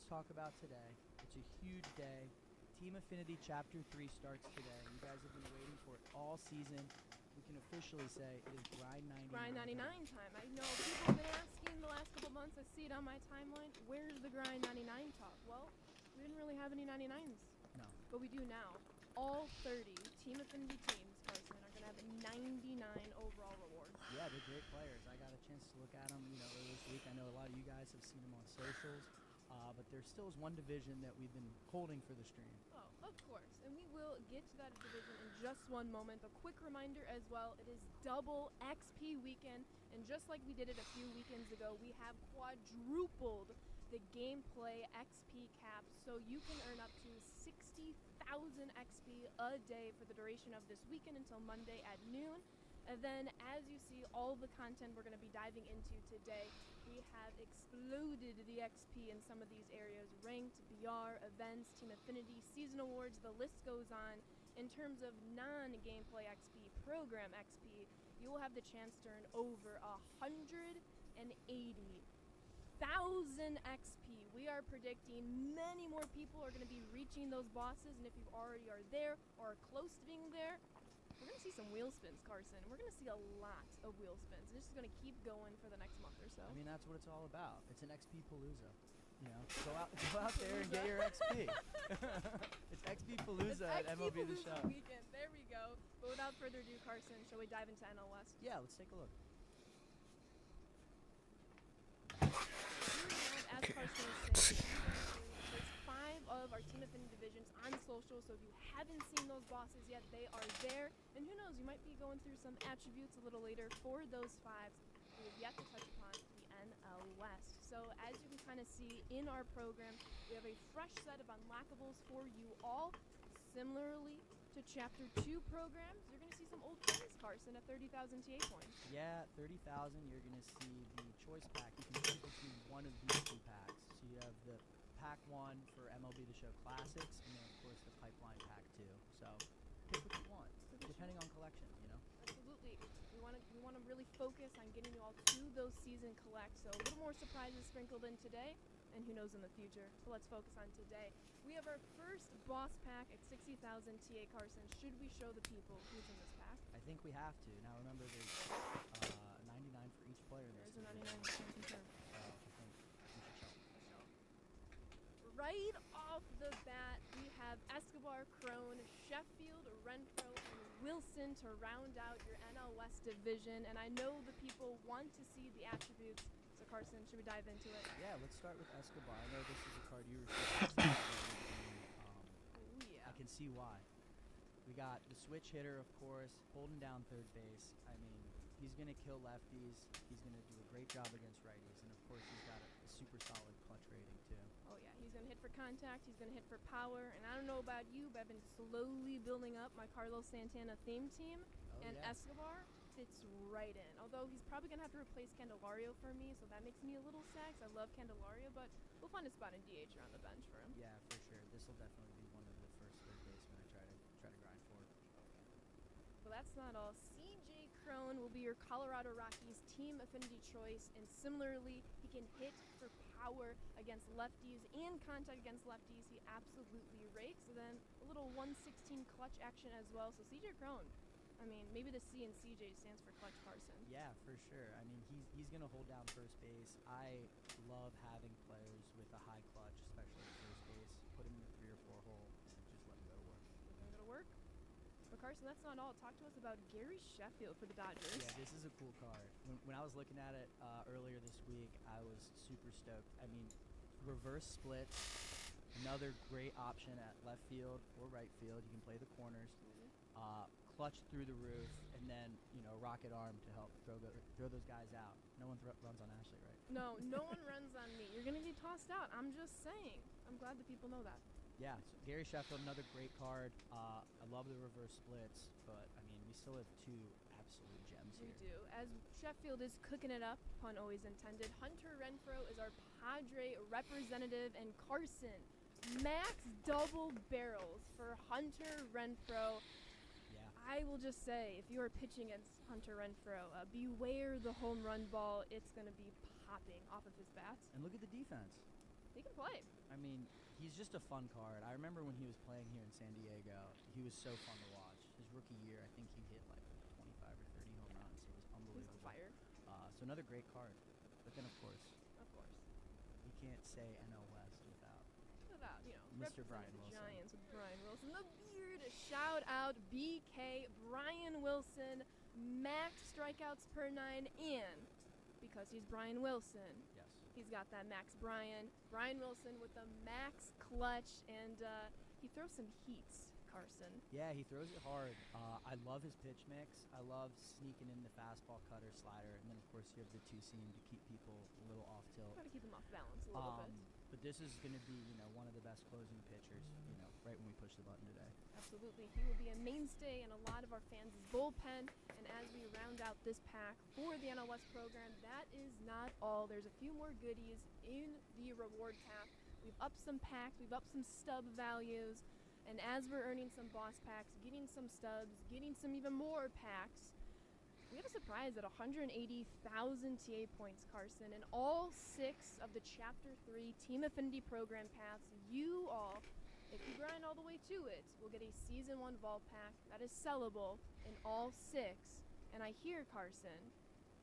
let's talk about today. It's a huge day. Team Affinity Chapter 3 starts today. You guys have been waiting for it all season. We can officially say it is Grind 99. Grind 99 time. I know people have been asking the last couple months. I see it on my timeline. Where's the Grind 99 talk? Well, we didn't really have any 99s. No. But we do now. All 30 Team Affinity teams, Carson, are going to have 99 overall rewards. Yeah, they're great players. I got a chance to look at them, earlier this week. I know a lot of you guys have seen them on socials, but there still is one division that we've been holding for the stream. Oh, of course. And we will get to that division in just one moment. A quick reminder as well, it is double XP weekend. And just like we did it a few weekends ago, we have quadrupled the gameplay XP cap, so you can earn up to 60,000 XP a day for the duration of this weekend until Monday at noon. And then, as you see, all the content we're going to be diving into today, we have exploded the XP in some of these areas: ranked, BR, events, Team Affinity, season awards, the list goes on. In terms of non-gameplay XP, program XP, you will have the chance to earn over 180,000 XP. We are predicting many more people are going to be reaching those bosses, and if you already are there or are close to being there, we're going to see some wheel spins, Carson. We're going to see a lot of wheel spins, and this is going to keep going for the next month or so. I mean, that's what it's all about. It's an XP palooza. Go out there and get your XP. It's XP palooza at MLB The Show. Weekend. There we go. But without further ado, Carson, shall we dive into NL West? Yeah, let's take a look. As Carson was saying, there's 5 of our Team Affinity divisions on social, so if you haven't seen those bosses yet, they are there. And who knows, you might be going through some attributes a little later for those 5s. We have yet to touch upon the NL West. So as you can kind of see in our program, we have a fresh set of unlockables for you all. Similarly to Chapter 2 programs, you're going to see some old friends, Carson, at 30,000 TA points. Yeah, 30,000, you're going to see the choice pack. You can choose between one of these 2 packs. So you have the pack 1 for MLB The Show Classics, and then, of course, the Pipeline pack 2. So pick what you want, depending on collection, Absolutely. We want to really focus on getting you all to those season collects. So a little more surprises sprinkled in today, and who knows in the future. So let's focus on today. We have our first boss pack at 60,000 TA, Carson. Should we show the people who's in this pack? I think we have to. Now remember, there's 99 for each player in this. There's a 99 for each player. I think we should show. Right off the bat, we have Escobar, Crone, Sheffield, Renfro, and Wilson to round out your NL West division. And I know the people want to see the attributes. So Carson, should we dive into it? Yeah, let's start with Escobar. I know this is a card you were supposed to Yeah. I can see why. We got the switch hitter, of course, holding down third base. I mean, he's going to kill lefties. He's going to do a great job against righties. And, of course, he's got a super solid clutch rating, too. Oh, yeah. He's going to hit for contact. He's going to hit for power. And I don't know about you, but I've been slowly building up my Carlos Santana theme team. And yeah. Escobar fits right in. Although he's probably going to have to replace Candelario for me, so that makes me a little sad 'cause I love Candelario, but we'll find a spot in DH or on the bench for him. Yeah, for sure. This will definitely be one of the first third basemen I try to grind for. But that's not all. CJ Crone will be your Colorado Rockies team affinity choice, and similarly, he can hit for power against lefties and contact against lefties. He absolutely rakes. And then a little 116 clutch action as well. So CJ Crone, I mean, maybe the C in CJ stands for Clutch Carson. Yeah, for sure. I mean, he's going to hold down first base. I love having players with a high clutch, especially at first base. Put him in the 3 or 4 hole and just let him go to work. We're going to work. But Carson, that's not all. Talk to us about Gary Sheffield for the Dodgers. Yeah, this is a cool card. When I was looking at it earlier this week, I was super stoked. I mean, reverse splits, another great option at left field or right field. You can play the corners. Clutch through the roof, and then, rocket arm to help throw those guys out. No one runs on Ashley, right? No one runs on me. You're going to get tossed out. I'm just saying. I'm glad that people know that. Yeah, so Gary Sheffield, another great card. I love the reverse splits, but, I mean, we still have 2 absolute gems here. We do. As Sheffield is cooking it up, pun always intended, Hunter Renfro is our Padre representative, and Carson, max double barrels for Hunter Renfro. Yeah. I will just say, if you are pitching against Hunter Renfro, beware the home run ball. It's going to be popping off of his bats. And look at the defense. He can play. I mean, he's just a fun card. I remember when he was playing here in San Diego, he was so fun to watch. His rookie year, I think he hit like 25 or 30 home runs. It was He's unbelievable. on fire. So another great card. But then, of course, Of course. you can't say NL West without Without, Mr. representing Brian the Wilson. Giants with Brian Wilson. The beard. Shout out BK Brian Wilson. Max strikeouts per 9, and because he's Brian Wilson, Yes. he's got that Max Brian. Brian Wilson with the max clutch, and he throws some heats, Carson. Yeah, he throws it hard. I love his pitch mix. I love sneaking in the fastball, cutter, slider, and then of course you have the two-seam to keep people a little off tilt. Try to keep him off balance a little bit. But this is going to be, one of the best closing pitchers, right when we push the button today. Absolutely. He will be a mainstay in a lot of our fans' bullpen. And as we round out this pack for the NL West program, that is not all. There's a few more goodies in the reward pack. We've upped some packs. We've upped some stub values. And as we're earning some boss packs, getting some stubs, getting some even more packs, we have a surprise at 180,000 TA points, Carson. And all 6 of the Chapter 3 Team Affinity program paths, you all, if you grind all the way to it, will get a Season 1 Vault Pack that is sellable in all 6. And I hear, Carson,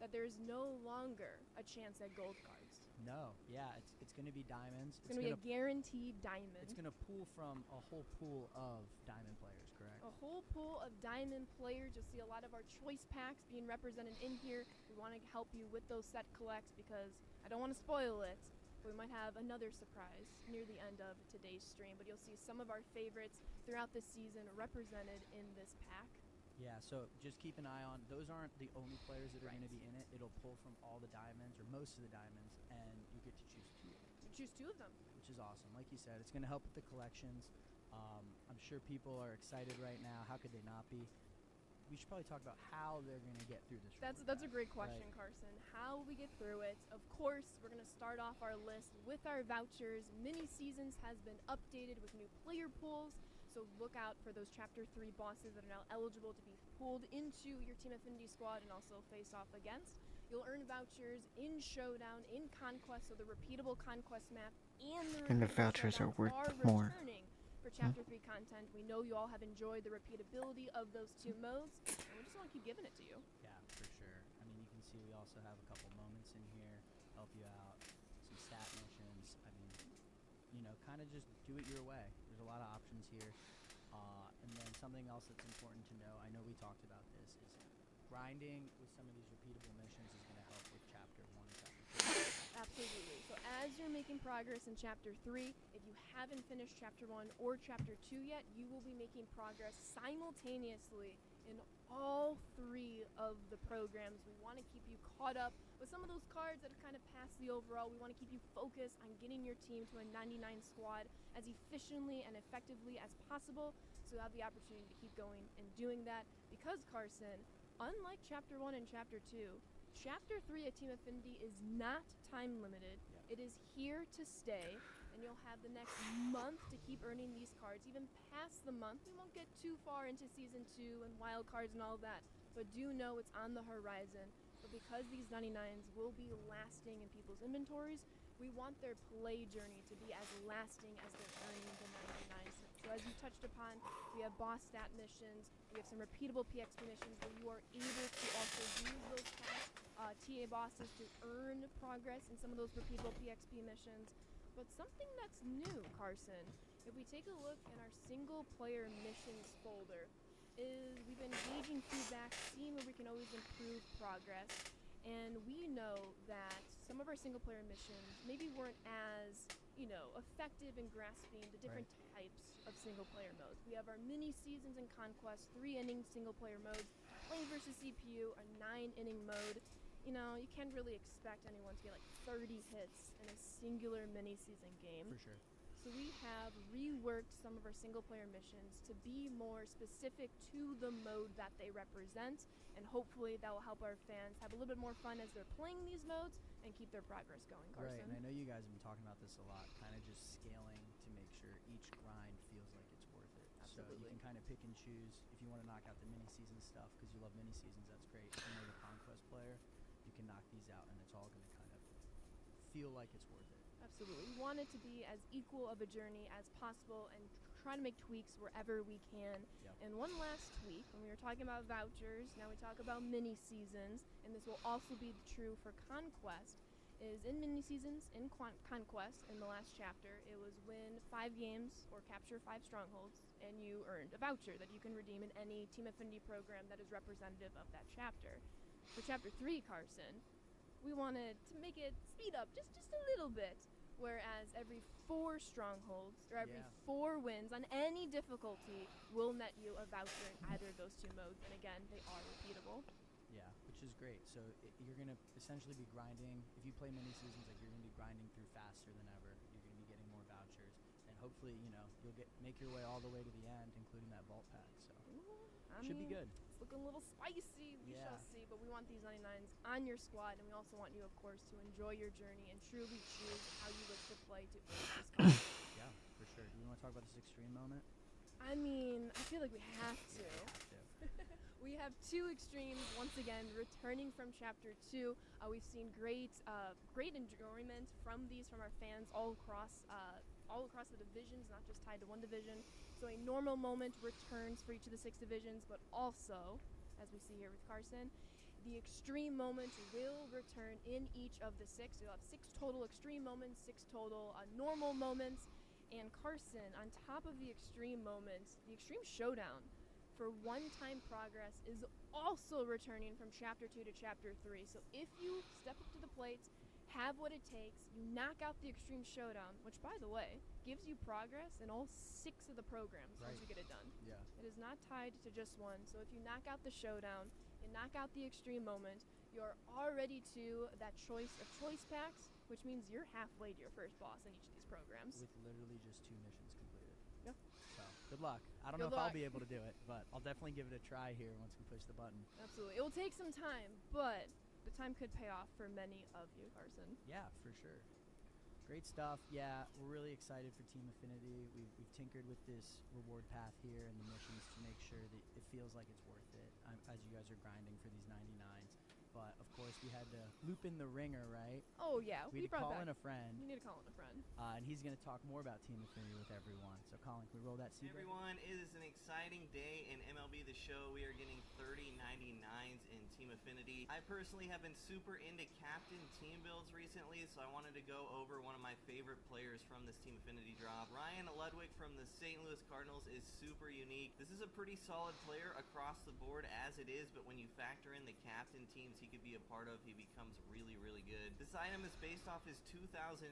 that there is no longer a chance at gold cards. No, yeah, it's going to be diamonds. It's going to be a guaranteed diamond. It's going to pull from a whole pool of diamond players, correct? A whole pool of diamond players. You'll see a lot of our choice packs being represented in here. We want to help you with those set collects because I don't want to spoil it. We might have another surprise near the end of today's stream, but you'll see some of our favorites throughout the season represented in this pack. Yeah, so just keep an eye on, those aren't the only players that are Right. going to be in it. It'll pull from all the diamonds, or most of the diamonds, and you get to choose 2 of them, You choose 2 of them. which is awesome. Like you said, it's going to help with the collections. I'm sure people are excited right now. How could they not be? We should probably talk about how they're going to get through this. That's reward a pack, great question, right? Carson. How will we get through it? Of course, we're going to start off our list with our vouchers. Mini Seasons has been updated with new player pools, so look out for those Chapter 3 bosses that are now eligible to be pulled into your Team Affinity squad and also face off against. You'll earn vouchers in Showdown, in Conquest, so the repeatable Conquest map And the vouchers are worth more. returning for Chapter 3 content. We know you all have enjoyed the repeatability of those 2 modes, and we just want to keep giving it to you. Yeah, for sure. I mean, you can see we also have a couple moments in here, help you out, some stat missions. I mean, kind of just do it your way. There's a lot of options here. And then something else that's important to know, I know we talked about this, is grinding with some of these repeatable missions is going to help with Chapter 1 and Chapter 2. Absolutely. So as you're making progress in Chapter 3, if you haven't finished Chapter 1 or Chapter 2 yet, you will be making progress simultaneously in all 3 of the programs. We want to keep you caught up with some of those cards that have kind of passed the overall. We want to keep you focused on getting your team to a 99 squad as efficiently and effectively as possible. So you have the opportunity to keep going and doing that because, Carson, unlike Chapter 1 and Chapter 2, Chapter 3 at Team Affinity is not time limited. Yeah. It is here to stay, and you'll have the next month to keep earning these cards, even past the month. We won't get too far into Season 2 and wild cards and all that, but do know it's on the horizon. But because these 99s will be lasting in people's inventories, we want their play journey to be as lasting as they're earning the 99s. So as you touched upon, we have boss stat missions, we have some repeatable PXP missions where you are able to also use those past TA bosses to earn progress in some of those repeatable PXP missions. But something that's new, Carson, if we take a look in our single player missions folder, is we've been gauging feedback, seeing where we can always improve progress. And we know that some of our single player missions maybe weren't as, effective in grasping the different types of single player modes. We have our mini seasons and conquest, 3-inning single player modes, play versus CPU, a 9-inning mode. You can't really expect anyone to get like 30 hits in a singular mini season game. For sure. So we have reworked some of our single player missions to be more specific to the mode that they represent, and hopefully that will help our fans have a little bit more fun as they're playing these modes and keep their progress going, Carson. Right, and I know you guys have been talking about this a lot, kind of just scaling to make sure each grind feels like it's worth it. Absolutely. So you can kind of pick and choose. If you want to knock out the mini-season stuff because you love mini-seasons, that's great. If you're a Conquest player, you can knock these out, and it's all going to kind of feel like it's worth it. Absolutely. We want it to be as equal of a journey as possible and try to make tweaks wherever we can. Yep. And one last tweak, when we were talking about vouchers, now we talk about mini seasons, and this will also be true for Conquest, is in mini seasons, in Conquest, in the last chapter, it was win 5 games or capture 5 strongholds, and you earned a voucher that you can redeem in any Team Affinity program that is representative of that chapter. For Chapter 3, Carson, we wanted to make it speed up just a little bit. Whereas every 4 strongholds or every 4 wins on any difficulty will net you a voucher in either of those 2 modes. And again, they are repeatable. Yeah, which is great. So you're going to essentially be grinding. If you play mini seasons, like you're going to be grinding through faster than ever. You're going to be getting more vouchers. And hopefully, you'll make your way all the way to the end, including that vault pack. So should be good. It's looking a little spicy. We shall see. But we want these 99s on your squad. And we also want you, of course, to enjoy your journey and truly choose how you wish to play to earn this card. Yeah, for sure. Do you want to talk about this extreme moment? I mean, I feel like we have to. We have 2 extremes once again returning from Chapter 2. We've seen great enjoyment from these from our fans all across the divisions, not just tied to one division. So a normal moment returns for each of the 6 divisions, but also, as we see here with Carson, the extreme moment will return in each of the 6. You'll have 6 total extreme moments, 6 total normal moments. And Carson, on top of the extreme moments, the extreme showdown for one-time progress is also returning from Chapter 2 to Chapter 3. So if you step up to the plate, have what it takes, you knock out the extreme showdown, which, by the way, gives you progress in all 6 of the programs once you get it done. Yeah. It is not tied to just one. So if you knock out the showdown and knock out the extreme moment, you're already to that choice of choice packs, which means you're halfway to your first boss in each of these programs. With literally just 2 missions completed. Yeah. So, good luck. I don't know if I'll be able to do it, but I'll definitely give it a try here once we push the button. Absolutely. It will take some time, but the time could pay off for many of you, Carson. Yeah, for sure. Great stuff. Yeah, we're really excited for Team Affinity. We've tinkered with this reward path here and the missions to make sure that it feels like it's worth it as you guys are grinding for these 99s. But, of course, we had to loop in the ringer, right? Oh, yeah. We had to call in a friend. We need to call in a friend. And he's going to talk more about Team Affinity with everyone. So, Colin, can we roll that seat? Everyone, it is an exciting day in MLB The Show. We are getting 30 99s in Team Affinity. I personally have been super into captain team builds recently, so I wanted to go over one of my favorite players from this Team Affinity drop. Ryan Ludwig from the St. Louis Cardinals is super unique. This is a pretty solid player across the board as it is, but when you factor in the captain teams he could be a part of, he becomes really, really good. This item is based off his 2008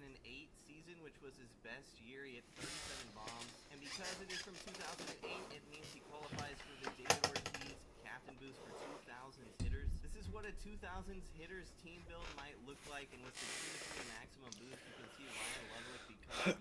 season, which was his best year. He had 37 bombs, and because it is from 2008, it means he qualifies for the David Ortiz captain boost for 2000s hitters. This is what a 2000s hitters team build might look like, and with the 2-3 maximum boost, you can see Ryan Ludwig becomes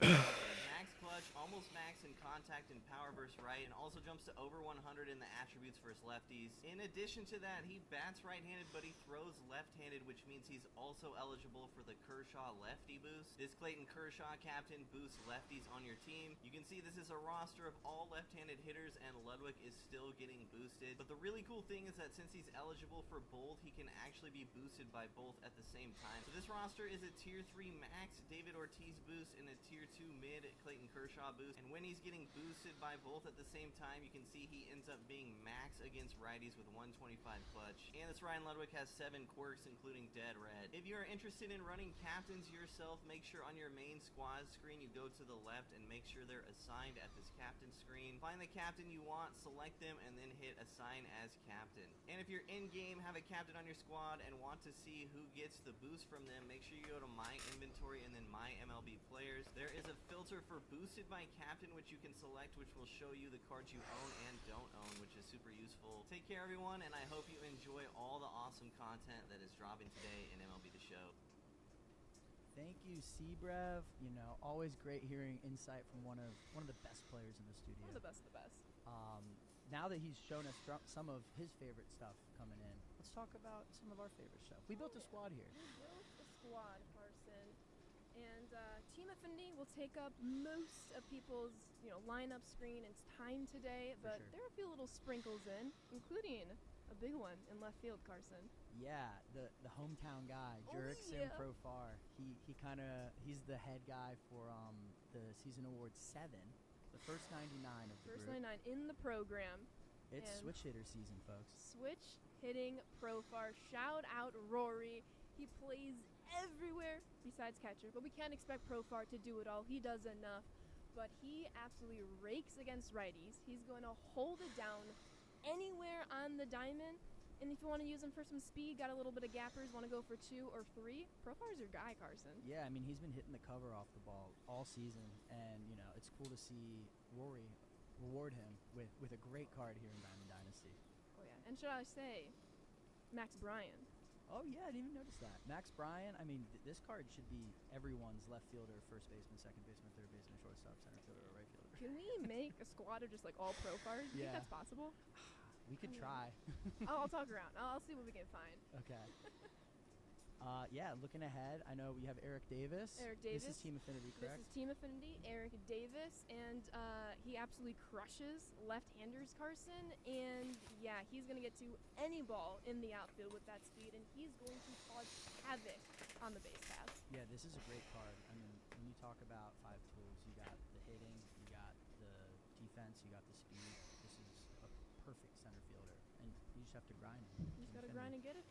max clutch, almost max in contact and power versus right, and also jumps to over 100 in the attributes versus lefties. In addition to that, he bats right-handed, but he throws left-handed, which means he's also eligible for the Kershaw lefty boost. This Clayton Kershaw captain boosts lefties on your team. You can see this is a roster of all left-handed hitters, and Ludwig is still getting boosted. But the really cool thing is that since he's eligible for both, he can actually be boosted by both at the same time. So this roster is a tier 3 max David Ortiz boost and a tier 2 mid Clayton Kershaw boost. And when he's getting boosted by both at the same time, you can see he ends up being max against righties with 125 clutch. And this Ryan Ludwig has 7 quirks, including Dead Red. If you are interested in running captains yourself, make sure on your main squad screen you go to the left and make sure they're assigned at this captain screen. Find the captain you want, select them, and then hit assign as captain. And if you're in game, have a captain on your squad, and want to see who gets the boost from them, make sure you go to my inventory and then my MLB players. There is a filter for boosted by captain, which you can select, which will show you the cards you own and don't own, which is super useful. Take care, everyone, and I hope you enjoy all the awesome content that is dropping today in MLB The Show. Thank you, Seabrev. Always great hearing insight from one of the best players in the studio. One of the best of the best. Now that he's shown us some of his favorite stuff coming in, let's talk about some of our favorite stuff. We built a squad here. We built a squad, Carson. And Team Affinity will take up most of people's lineup screen and time today, but there are a few little sprinkles in, including a big one in left field, Carson. Yeah, the hometown guy, Oh, Jurickson yeah. Profar. He's the head guy for the season award 7, the first 99 of the First group. 99 in the program. It's and switch hitter season, folks. Switch hitting Profar. Shout out Rory. He plays everywhere besides catcher, but we can't expect Profar to do it all. He does enough, but he absolutely rakes against righties. He's going to hold it down anywhere on the diamond. And if you want to use him for some speed, got a little bit of gappers, want to go for 2 or 3, Profar's your guy, Carson. Yeah, I mean, he's been hitting the cover off the ball all season, and, it's cool to see Rory reward him with a great card here in Diamond Dynasty. Oh, yeah. And should I say, Max Bryan. Oh, yeah, I didn't even notice that. Max Bryan, I mean, this card should be everyone's left fielder, first baseman, second baseman, third baseman, shortstop, center fielder, or right fielder. Can we make a squad of just, all Profars? Do you think Yeah. that's possible? We could try. I'll talk around. I'll see what we can find. Okay. Yeah, looking ahead, I know we have Eric Davis. Eric Davis. This is Team Affinity, correct? This is Team Affinity, Eric Davis, and he absolutely crushes left-handers, Carson. And yeah, he's going to get to any ball in the outfield with that speed, and he's going to cause havoc on the base paths. Yeah, this is a great card. I mean, when you talk about 5 tools, you got the hitting, you got the defense, you got the speed. This is a perfect center fielder, and you just have to grind him. You just got to grind and get it.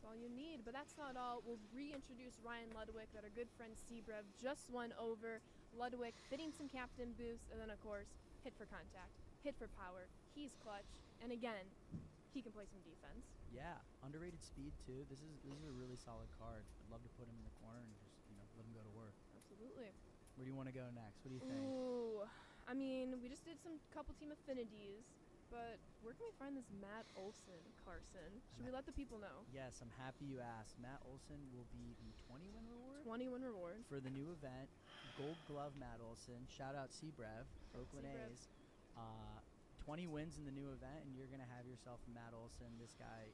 That's all you need. But that's not all. We'll reintroduce Ryan Ludwig that our good friend Sebrev just won over. Ludwig fitting some captain boosts, and then, of course, hit for contact, hit for power. He's clutch. And again, he can play some defense. Yeah, underrated speed, too. This is a really solid card. I'd love to put him in the corner and just, let him go to work. Absolutely. Where do you want to go next? What do you think? Ooh, I mean, we just did some couple team affinities, but where can we find this Matt Olson, Carson? Should we let the people know? Yes, I'm happy you asked. Matt Olson will be the 20-win reward 20-win reward. for the new event. Gold Glove Matt Olson. Shout out Sebrev, Oakland Sebrev. A's. 20 wins in the new event, and you're going to have yourself a Matt Olson. This guy,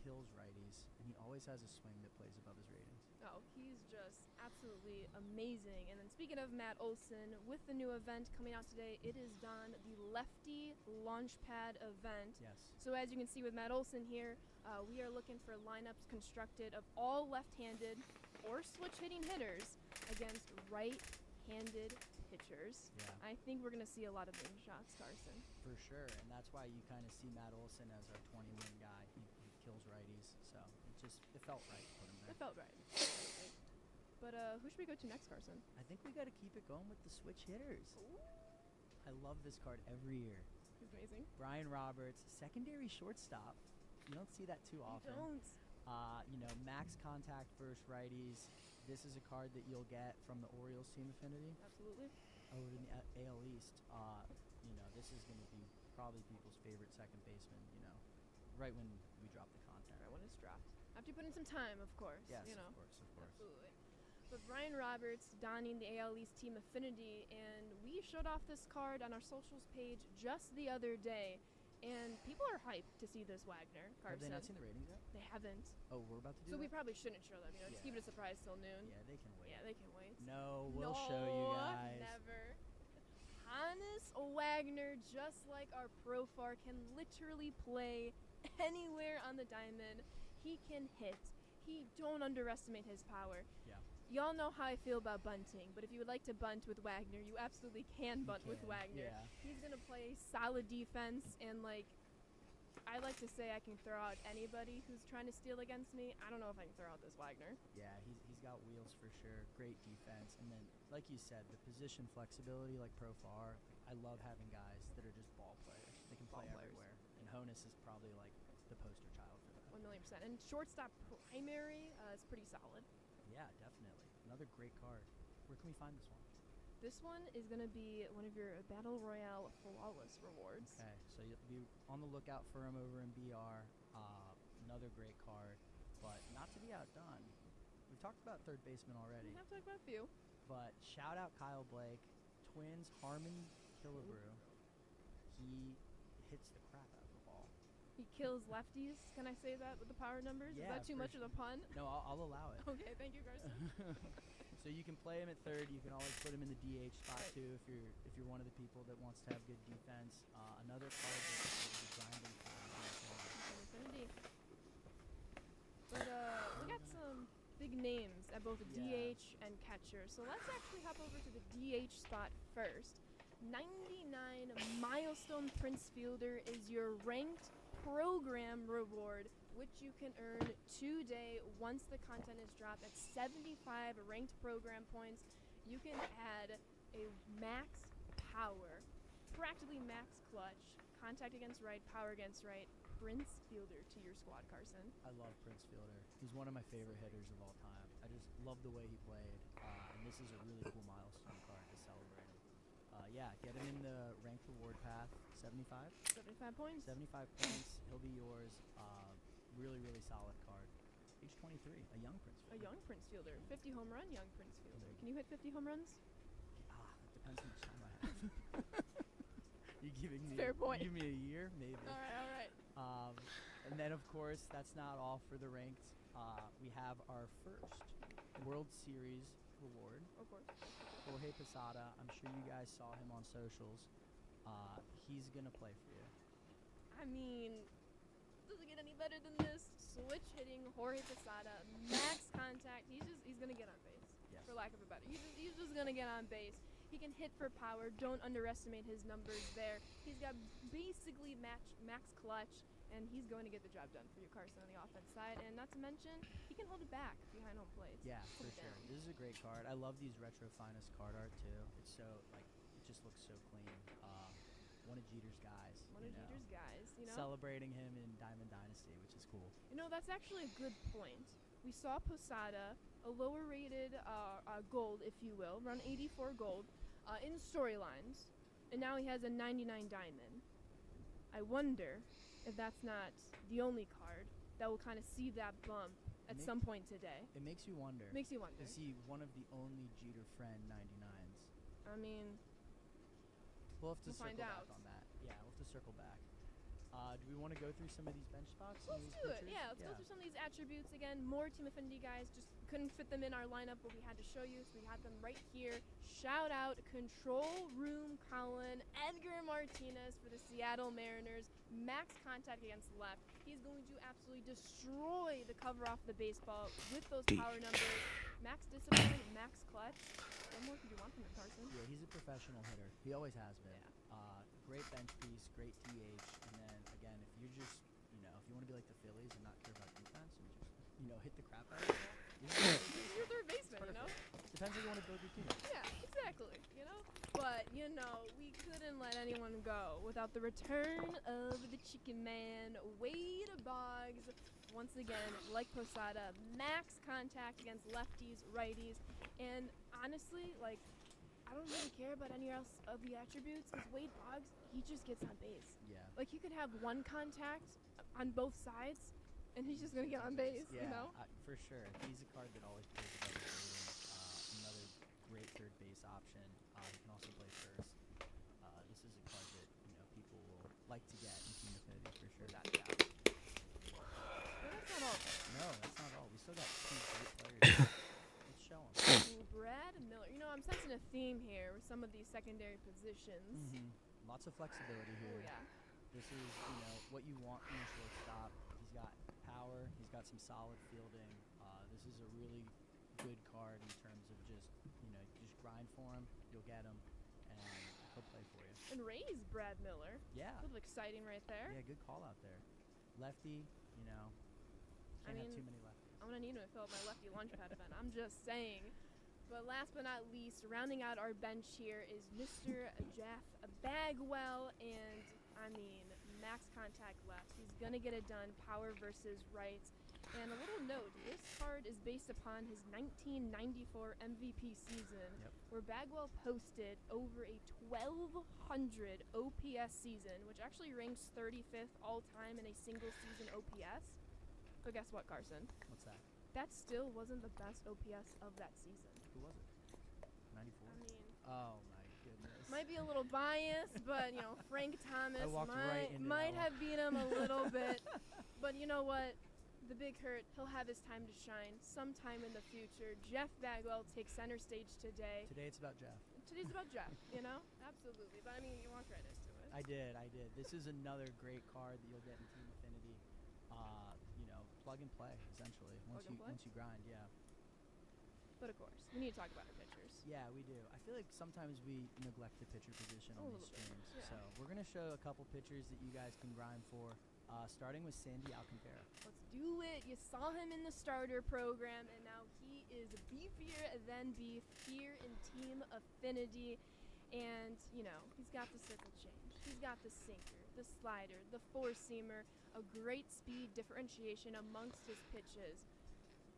kills righties, and he always has a swing that plays above his ratings. Oh, he's just absolutely amazing. And then speaking of Matt Olson, with the new event coming out today, it is done, the Lefty Launchpad event. Yes. So as you can see with Matt Olson here, we are looking for lineups constructed of all left-handed or switch-hitting hitters against right-handed pitchers. Yeah. I think we're going to see a lot of big shots, Carson. For sure, and that's why you kind of see Matt Olson as our 20-win guy. He kills righties, so it felt right to put him there. It felt right. Absolutely. But who should we go to next, Carson? I think we got to keep it going with the switch hitters. I love this card every year. He's amazing. Brian Roberts, secondary shortstop. You don't see that too often. You don't. Max contact versus righties. This is a card that you'll get from the Orioles Team Affinity. Absolutely. Over in the AL East. This is going to be probably people's favorite second baseman, right when we drop the contact. Right when it's dropped. After you put in some time, of course. Yes, you know. of course. Absolutely. But Brian Roberts donning the AL East Team Affinity, and we showed off this card on our socials page just the other day, and people are hyped to see this Wagner, Carson. Have they not seen the ratings yet? They haven't. Oh, we're about to do So that? we probably shouldn't show them, just keep it a surprise till noon. Yeah, they can wait. Yeah, they can wait. No, we'll show you guys. Never. Hannes Wagner, just like our Profar, can literally play anywhere on the diamond. He can hit. Don't underestimate his power. Yeah. Y'all know how I feel about bunting, but if you would like to bunt with Wagner, you absolutely can bunt with Wagner. Yeah. He's going to play solid defense, and I like to say I can throw out anybody who's trying to steal against me. I don't know if I can throw out this Wagner. Yeah, he's got wheels for sure. Great defense. And then, like you said, the position flexibility like Profar. I love having guys that are just ball players. They can play everywhere. And Honus is probably the poster child for that. 1,000,000%. And shortstop primary is pretty solid. Yeah, definitely. Another great card. Where can we find this one? This one is going to be one of your Battle Royale Flawless rewards. Okay, so you'll be on the lookout for him over in BR. Another great card, but not to be outdone. We talked about third baseman already, We have to talk about a few. but shout out Kyle Blake. Twins, Harmon Killebrew. He hits the crap out of the ball. He kills lefties. Can I say that with the power numbers? Yeah, Is that too for much of a pun? No, I'll allow it. Okay, thank you, Carson. So you can play him at third. You can always put him in the DH spot Right. too if you're one of the people that wants to have good defense. Another card that's grinding. But we got some big names at both Yeah. DH and catcher. So let's actually hop over to the DH spot first. 99 Milestone Prince Fielder is your ranked program reward, which you can earn today once the content is dropped at 75 ranked program points. You can add a max power, practically max clutch, contact against right, power against right, Prince Fielder to your squad, Carson. I love Prince Fielder. He's one of my favorite hitters of all time. I just love the way he played, and this is a really cool milestone card to celebrate him. Yeah, get him in the ranked reward path. 75? 75 points. 75 points. He'll be yours. Really, really solid card. Age 23, a young Prince A Fielder. young Prince Fielder. 50 home run, young Prince Fielder. Can you hit 50 home runs? It depends how much time I have. You giving me Fair point. You give me a year, maybe. All right. And then, of course, that's not all for the ranked. We have our first World Series reward. Of course. Jorge Posada. I'm sure you guys saw him on socials. He's gonna play for you. I mean, does it get any better than this? Switch hitting, Jorge Posada, max contact. He's gonna get on base. Yes. For lack of a better. He's just gonna get on base. He can hit for power. Don't underestimate his numbers there. He's got basically max clutch, and he's going to get the job done for you, Carson, on the offense side. And not to mention, he can hold it back behind home plate. Yeah, Put for it sure. down. This is a great card. I love these retro finest card art too. It's so it just looks so clean. One of Jeter's guys. One of Jeter's guys, Celebrating him in Diamond Dynasty, which is cool. That's actually a good point. We saw Posada, a lower rated gold, if you will, around 84 gold, in storylines, and now he has a 99 diamond. I wonder if that's not the only card that will kind of see that bump at some point today. It makes you wonder. Makes you wonder. Is he one of the only Jeter friend 99s? I mean, We'll have to We'll circle find back out. on that. Yeah, we'll have to circle back. Do we want to go through some of these bench spots? let's do it. Yeah, let's go through some of these attributes again. More Team Affinity guys, just couldn't fit them in our lineup, but we had to show you, so we had them right here. Shout out Control Room Colin, Edgar Martinez for the Seattle Mariners. Max contact against left. He's going to absolutely destroy the cover off the baseball with those power numbers. Max discipline, max clutch. What more could you want from him, Carson? Yeah, he's a professional hitter. He always has been. Yeah. Great bench piece, great DH, and then again, if you're just, if you want to be like the Phillies and not care about defense and just, hit the crap out of the ball, You're third baseman, depends how you want to build your team. Yeah, exactly, But, we couldn't let anyone go without the return of the Chicken Man, Wade Boggs. Once again, like Posada, max contact against lefties, righties, and honestly, I don't really care about any else of the attributes because Wade Boggs, he just gets on base. Yeah. You could have one contact on both sides, and he's just gonna get on base. Yeah, for sure. He's a card that always plays above his rating. Another great third base option. He can also play first. This is a card that people will like to get in Team Affinity for sure. Without a doubt. But that's not all. No, that's not all. We still got two great players. Let's show them. Ooh, Brad Miller. I'm sensing a theme here with some of these secondary positions. Lots of flexibility here. Oh yeah. This is, what you want from your shortstop. He's got power. He's got some solid fielding. This is a really good card in terms of just grind for him. You'll get him, and he'll play for you. And Ray's Brad Miller. Yeah. A little exciting right there. Yeah, good call out there. Lefty, can't have too many lefties. I'm gonna need him to fill up my lefty lunch pad event. I'm just saying. But last but not least, rounding out our bench here is Mr. Jeff Bagwell, and max contact left. He's gonna get it done. Power versus right. And a little note: this card is based upon his 1994 MVP season, where Bagwell posted over a 1,200 OPS season, which actually ranks 35th all time in a single season OPS. But guess what, Carson? What's that? That still wasn't the best OPS of that season. Who was it? 94? I Oh, my goodness. might be a little biased, but, Frank Thomas might that have beat him a little bit. But you know what? The big hurt, he'll have his time to shine sometime in the future. Jeff Bagwell takes center stage today. Today it's about Jeff. Today's about Jeff, Absolutely. But, you want credit to it. I did. This is another great card that you'll get in Team Affinity. plug and play essentially. Plug and play? Once you grind, yeah. But of course, we need to talk about our pitchers. Yeah, we do. I feel like sometimes we neglect the pitcher position A on little these bit, streams. yeah. So we're gonna show a couple pitchers that you guys can grind for. Starting with Sandy Alcantara. Let's do it. You saw him in the starter program, and now he is beefier than beef here in Team Affinity. And, you know, he's got the circle change. He's got the sinker, the slider, the four-seamer, a great speed differentiation amongst his pitches.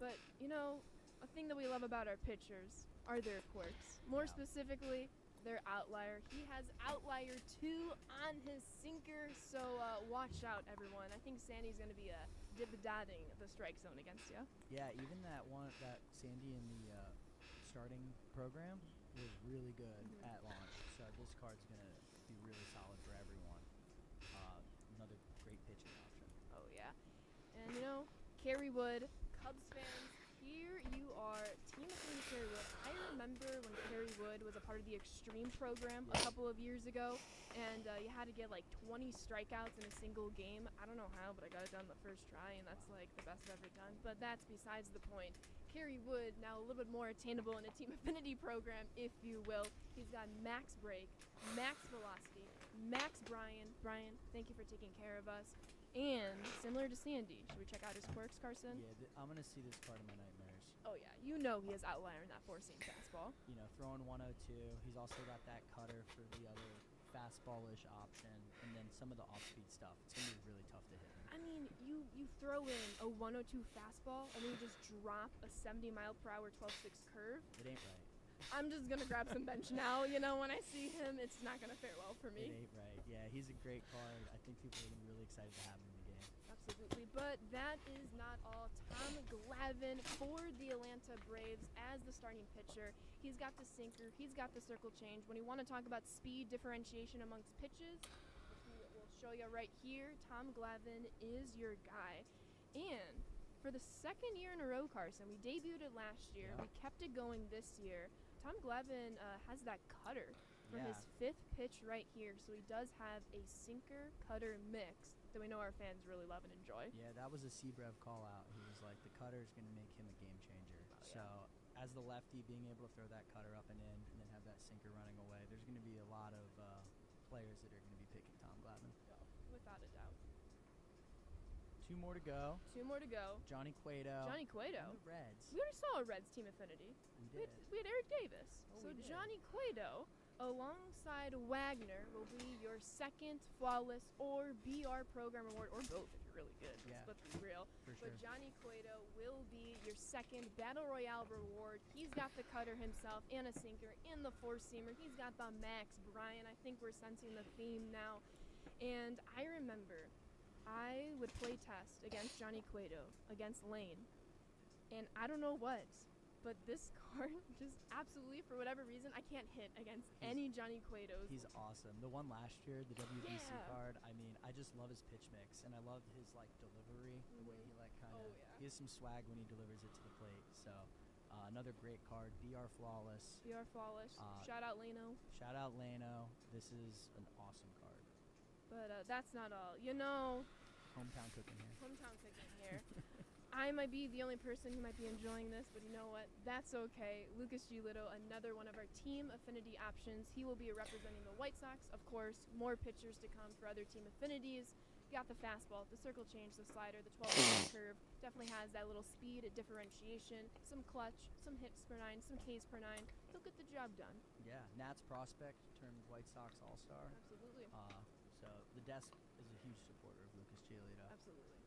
But, you know, a thing that we love about our pitchers are their quirks. More Yeah. specifically, their outlier. He has outlier 2 on his sinker, so watch out, everyone. I think Sandy's going to be dip-dotting the strike zone against you. Yeah, even that Sandy in the starting program was really good at launch. So this card's gonna be really solid for everyone. Another great pitching option. Oh, yeah. And, you know, Kerry Wood, Cubs fans, here you are, Team Affinity Kerry Wood. I remember when Kerry Wood was a part of the Extreme program a couple of years ago, and you had to get like 20 strikeouts in a single game. I don't know how, but I got it done the first try, and that's like the best I've ever done. But that's besides the point. Kerry Wood, now a little bit more attainable in a Team Affinity program, if you will. He's got max break, max velocity, max Brian. Brian, thank you for taking care of us. And similar to Sandy, should we check out his quirks, Carson? Yeah, I'm gonna see this card in my nightmares. Oh yeah, you know he has outlier in that four-seam fastball. You know, throwing 102. He's also got that cutter for the other fastball-ish option, and then some of the off-speed stuff. It's gonna be really tough to hit him. I mean, you throw in a 102 fastball and then you just drop a 70-mile-per-hour 12-6 curve. It ain't right. I'm just gonna grab some bench now. You know, when I see him, it's not gonna fare well for It me. ain't right. Yeah, he's a great card. I think people are gonna be really excited to have him in the game. Absolutely, but that is not all. Tom Glavine for the Atlanta Braves as the starting pitcher. He's got the sinker, he's got the circle change. When you want to talk about speed differentiation amongst pitches, which we will show you right here, Tom Glavine is your guy. And for the second year in a row, Carson, we debuted it last year, Yeah. we kept it going this year. Tom Glavine has that cutter for his Yeah. 5th pitch right here, so he does have a sinker cutter mix that we know our fans really love and enjoy. Yeah, that was a Seabrev call out. He was like, the cutter is going to make him a game changer. Oh, So as the lefty, being able to throw that cutter up and in and then have that sinker running away, there's going to be a lot of players that are going to be picking Tom Glavine. Without a doubt. 2 more to go. 2 more to go. Johnny Cueto. Johnny Cueto. And the Reds. We already saw a Reds team affinity. We did. We had Eric Davis. Oh, So we did. Johnny Cueto, alongside Wagner, will be your second flawless or BR program award, or both if you're really good. Yeah. Let's be real. For But sure. Johnny Cueto will be your second Battle Royale reward. He's got the cutter himself and a sinker and the four-seamer. He's got the Max Brian. I think we're sensing the theme now. And I remember I would play test against Johnny Cueto, against Lane. And I don't know what, but this card just absolutely, for whatever reason, I can't hit against any Johnny Cuetos. He's awesome. The one last year, the WBC Yeah. card, I mean, I just love his pitch mix, and I love his, like, delivery, the way he, like, kind of, Oh, yeah. he has some swag when he delivers it to the plate. So, another great card, BR Flawless. BR Flawless. Uh, Shout out Leno. Shout out Lano. This is an awesome card. But that's not all. You know, Hometown cooking here. hometown cooking here. I might be the only person who might be enjoying this, but you know what? That's okay. Lucas Giolito, another one of our team affinity options. He will be representing the White Sox. Of course, more pitchers to come for other team affinities. Got the fastball, the circle change, the slider, the 12 curve. Definitely has that little speed, a differentiation, some clutch, some hits per 9, some Ks per 9. He'll get the job done. Yeah, Nats prospect turned White Sox All-Star. Absolutely. So the desk is a huge supporter of Lucas Giolito. Absolutely.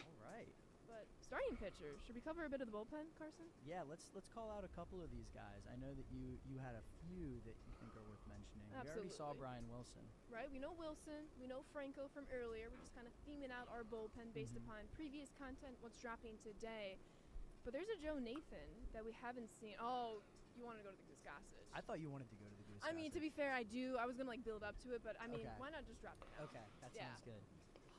All right. But starting pitchers, should we cover a bit of the bullpen, Carson? Yeah, let's call out a couple of these guys. I know that you had a few that you think are worth mentioning. We already saw Absolutely. Brian Wilson. Right, we know Wilson, we know Franco from earlier. We're just kind of theming out our bullpen based Mhm. upon previous content, what's dropping today. But there's a Joe Nathan that we haven't seen. Oh, you want to go to the Goose Gossage. I thought you wanted to go to the Goose I mean, to be fair, I do. I was going to like build up to it, but I mean, Okay. why not just drop it now? Okay, that Yeah. sounds good.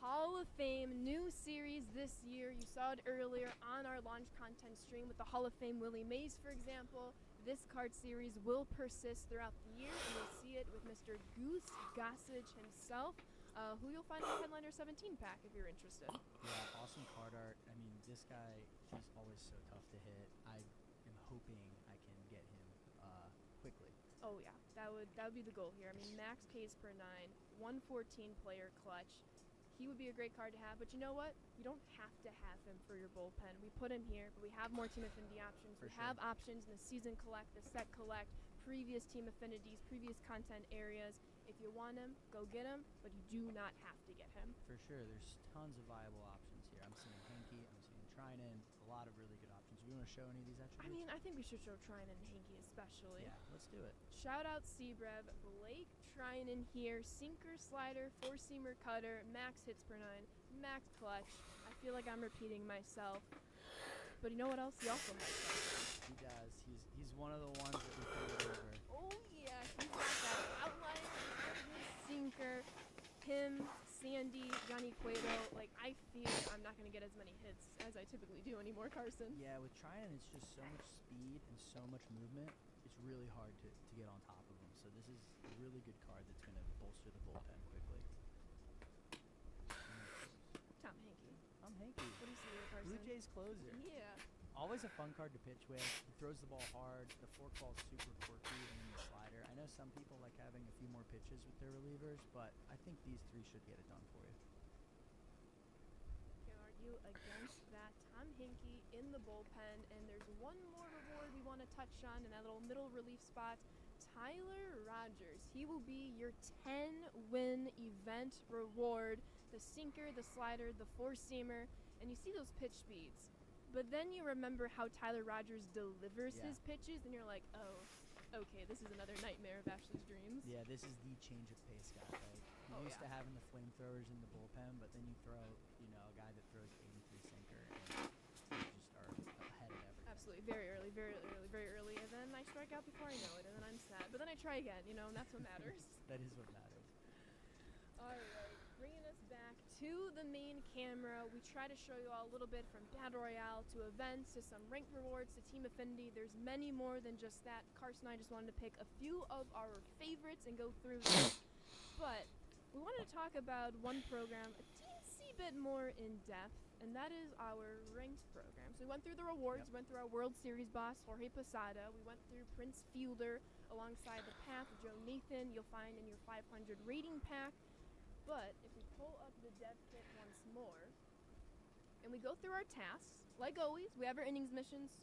Hall of Fame, new series this year. You saw it earlier on our launch content stream with the Hall of Fame Willie Mays, for example. This card series will persist throughout the year, and you'll see it with Mr. Goose Gossage himself, who you'll find in the Headliner 17 pack if you're interested. Yeah, awesome card art. I mean, this guy, he's always so tough to hit. I am hoping I can get him quickly. Oh yeah, that would be the goal here. I mean, max Ks per 9, 114 player clutch. He would be a great card to have, but you know what? You don't have to have him for your bullpen. We put him here, but we have more Team Affinity options. For we sure. have options in the Season Collect, the Set Collect, previous Team Affinities, previous content areas. If you want him, go get him, but you do not have to get him. For sure, there's tons of viable options here. I'm seeing Hanky, I'm seeing Trinan, a lot of really good options. You want to show any of these attributes? I mean, I think we should show Trinan and Hanky especially. Yeah, let's do it. Shout out Seabrev, Blake Trinan here, sinker, slider, four-seamer, cutter, max hits per 9, max clutch. I feel like I'm repeating myself, but you know what else? He also has clutch. He does. He's one of the ones that we put over. Oh yeah, he's got that outlier, his sinker, him, Sandy, Johnny Cueto. Like, I feel I'm not going to get as many hits as I typically do anymore, Carson. Yeah, with Trinan, it's just so much speed and so much movement. It's really hard to get on top of him. So this is a really good card that's going to bolster the bullpen quickly. Tom Hanky. I'm Hanky. What do you see there, Carson? Blue Jays closer. Yeah. Always a fun card to pitch with. He throws the ball hard. The forkball's super quirky, and then the slider. I know some people like having a few more pitches with their relievers, but I think these three should get it done for you. Can't argue against that. Tom Hinkie in the bullpen, and there's one more reward we want to touch on in that little middle relief spot. Tyler Rogers. He will be your 10-win event reward. The sinker, the slider, the four-seamer, and you see those pitch speeds. But then you remember how Tyler Rogers delivers his pitches, and you're like, oh, okay, this is another nightmare of Ashley's dreams. Yeah, this is the change of pace guy, right? You're used to having the flamethrowers in the bullpen, but then you throw, a guy that throws 83 sinker, and you just are ahead of everything. Absolutely, very early, very early, and then I strike out before I know it, and then I'm sad. But then I try again, and that's what matters. That is what matters. All right, bringing us back to the main camera. We try to show you all a little bit from Battle Royale to events to some ranked rewards to Team Affinity. There's many more than just that. Carson and I just wanted to pick a few of our favorites and go through them. But we wanted to talk about one program a teensy bit more in depth, and that is our ranked program. So we went through the rewards, went through our World Series boss, Jorge Posada. We went through Prince Fielder alongside the path of Joe Nathan you'll find in your 500 rating pack. But if we pull up the dev kit once more, and we go through our tasks, like always, we have our innings missions,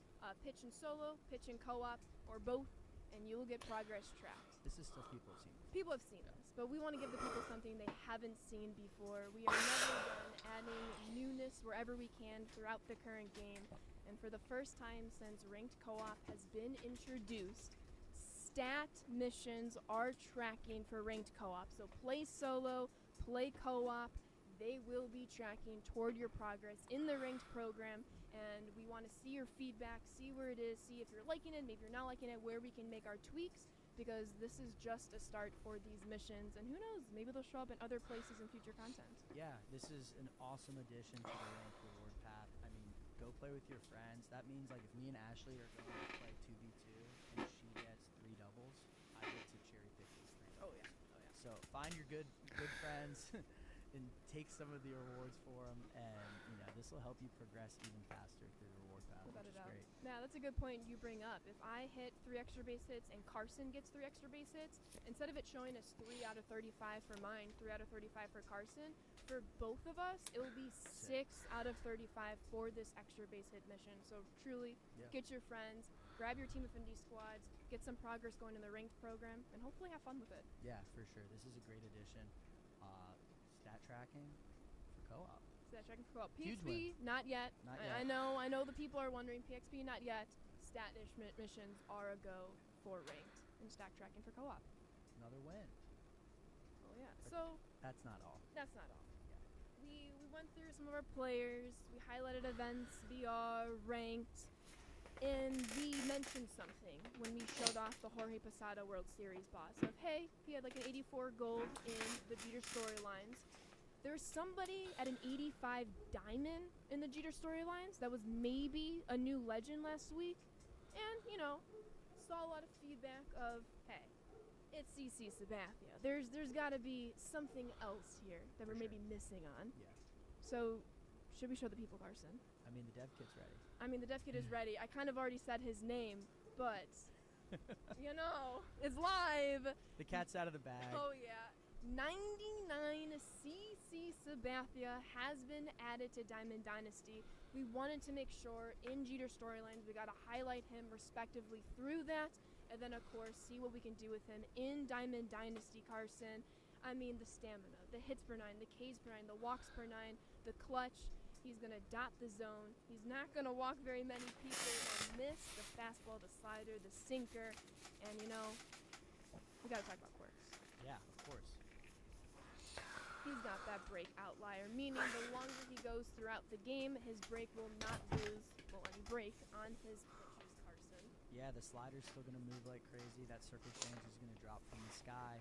pitch and solo, pitch and co-op, or both, and you will get progress tracked. This is stuff people have seen. People have seen this, but we want to give the people something they haven't seen before. We are never done adding newness wherever we can throughout the current game, and for the first time since ranked co-op has been introduced, stat missions are tracking for ranked co-op. So play solo, play co-op, they will be tracking toward your progress in the ranked program, and we want to see your feedback, see where it is, see if you're liking it, maybe you're not liking it, where we can make our tweaks, because this is just a start for these missions, and who knows, maybe they'll show up in other places in future content. Yeah, this is an awesome addition to the ranked reward path. I mean, go play with your friends. That means, like, if me and Ashley are going to play 2v2 and she gets 3 doubles, I get to cherry pick these 3 doubles. Oh yeah. So find your good friends and take some of the rewards for them, and this will help you progress even faster through the reward path, Without which a is doubt. great. Now, that's a good point you bring up. If I hit 3 extra base hits and Carson gets 3 extra base hits, instead of it showing us 3 out of 35 for mine, 3 out of 35 for Carson, for both of us, it will be 6 out of 35 for this extra base hit mission. So truly, get your friends, grab your Team Affinity squads, get some progress going in the ranked program, and hopefully have fun with it. Yeah, for sure. This is a great addition. Stat tracking for co-op. Stat tracking for co-op. Huge PXP, not yet. Not I yet. know the people are wondering. PXP, not yet. Stat missions are a go for ranked and stack tracking for co-op. Another win. Oh yeah. So That's not all. that's not all. We went through some of our players. We highlighted events, BR, ranked, and we mentioned something when we showed off the Jorge Posada World Series boss of, hey, he had like an 84 gold in the Jeter storylines. There's somebody at an 85 diamond in the Jeter storylines that was maybe a new legend last week. And, saw a lot of feedback of, hey, it's CC Sabathia. There's got to be something else here that For we're maybe sure. missing on. Yeah. So, should we show the people, Carson? I mean, the dev kit's ready. I mean, the dev kit is ready. I kind of already said his name, but you know, it's live. The cat's out of the bag. Oh yeah. 99 CC Sabathia has been added to Diamond Dynasty. We wanted to make sure in Jeter Storylines we got to highlight him respectively through that, and then of course see what we can do with him in Diamond Dynasty, Carson. I mean, the stamina, the hits per 9, the Ks per 9, the walks per 9, the clutch. He's going to dot the zone. He's not going to walk very many people or miss the fastball, the slider, the sinker. And, you know, we got to talk about quirks. Yeah, of course. He's got that break outlier, meaning the longer he goes throughout the game, his break will not lose, well, any break on his pitches, Carson. Yeah, the slider's still going to move like crazy. That circle change is going to drop from the sky.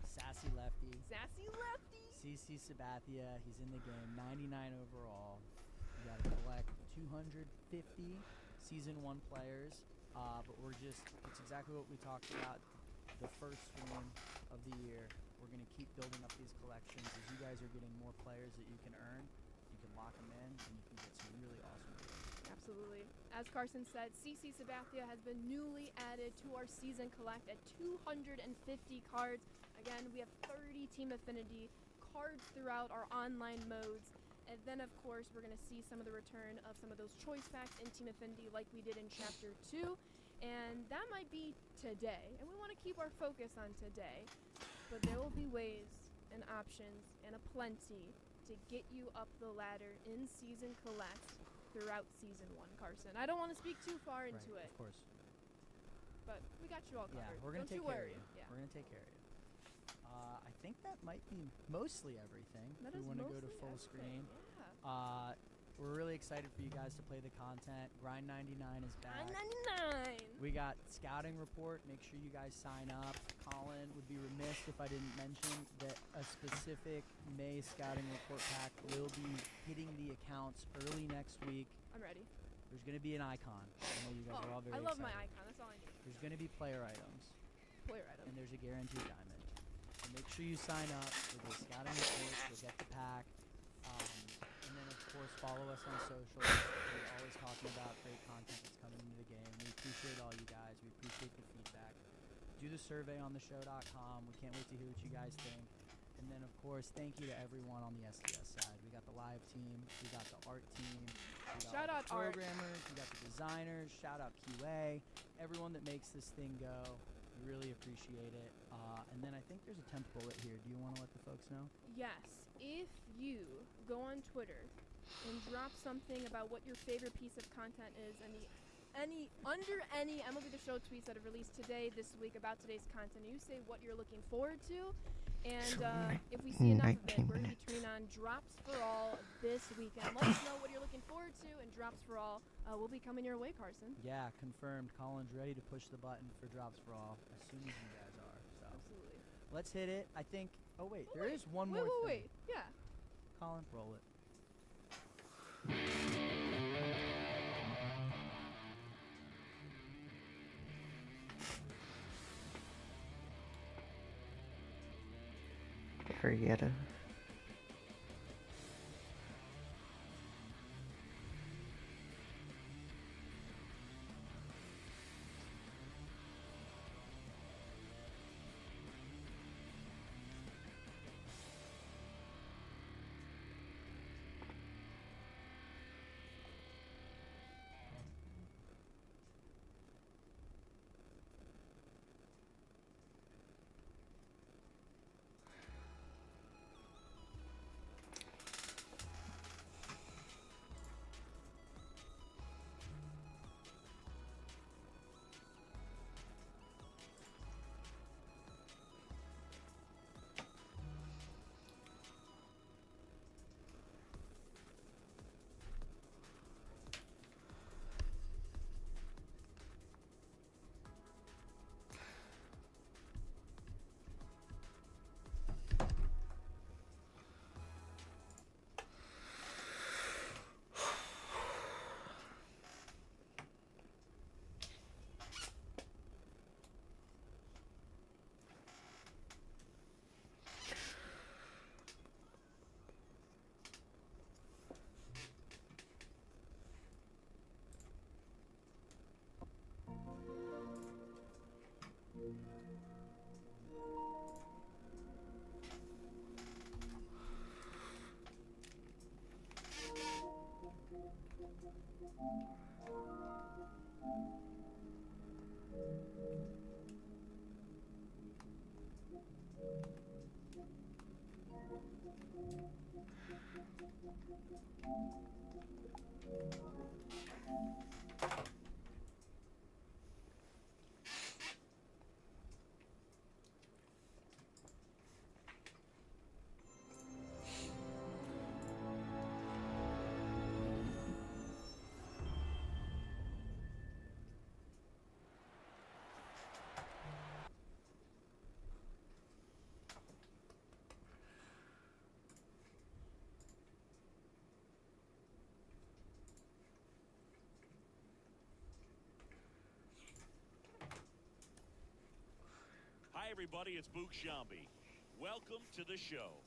Sassy lefty. Sassy lefty! CC Sabathia, he's in the game, 99 overall. You got to collect 250 season 1 players, but it's exactly what we talked about the first stream of the year. We're going to keep building up these collections. As you guys are getting more players that you can earn, you can lock them in, and you can get some really awesome players. Absolutely. As Carson said, CC Sabathia has been newly added to our season collect at 250 cards. Again, we have 30 team affinity cards throughout our online modes. And then, of course, we're going to see some of the return of some of those choice packs in Team Affinity like we did in Chapter 2. And that might be today. And we want to keep our focus on today. But there will be ways and options and a plenty to get you up the ladder in Season Collect throughout Season 1, Carson. I don't want to speak too far into it, Of course. but we got you all covered. Yeah, we're going to Don't take you care worry. of you. Yeah. We're going to take care of you. I think that might be mostly everything. That If is we want to go to mostly full everything, screen. Yeah. We're really excited for you guys to play the content. Grind 99 is back. 999. We got scouting report. Make sure you guys sign up. Colin would be remiss if I didn't mention that a specific May scouting report pack will be hitting the accounts early next week. I'm ready. There's going to be an icon. I know you guys are all very I love excited. my icon. That's all I need. There's going to be player items, Player item. and there's a guaranteed diamond. So make sure you sign up for the scouting report. You'll get the pack. And then, of course, follow us on social. We're always talking about great content that's coming into the game. We appreciate all you guys. We appreciate the feedback. Do the survey on theshow.com. We can't wait to hear what you guys think. And then, of course, thank you to everyone on the SDS side. We got the live team. We got the art team. We got Shout all out the art. programmers. We got the designers. Shout out QA. Everyone that makes this thing go. We really appreciate it. And then I think there's a temp bullet here. Do you want to let the folks know? Yes. If you go on Twitter and drop something about what your favorite piece of content is, under any MLB The Show tweets that have released today, this week, about today's content, you say what you're looking forward to, and So if we see enough of it, 19 we're going to be minutes. turning on Drops for All this weekend. Let us know what you're looking forward to, and Drops for All will be coming your way, Carson. Yeah, confirmed. Colin's ready to push the button for Drops for All as soon as you guys are. So Absolutely. let's hit it. I think. Oh wait, Oh, there wait. is one Wait, more wait, thing. wait. Yeah. Colin, roll it. Arietta. Hi, everybody. It's Boog Shambi. Welcome to the show.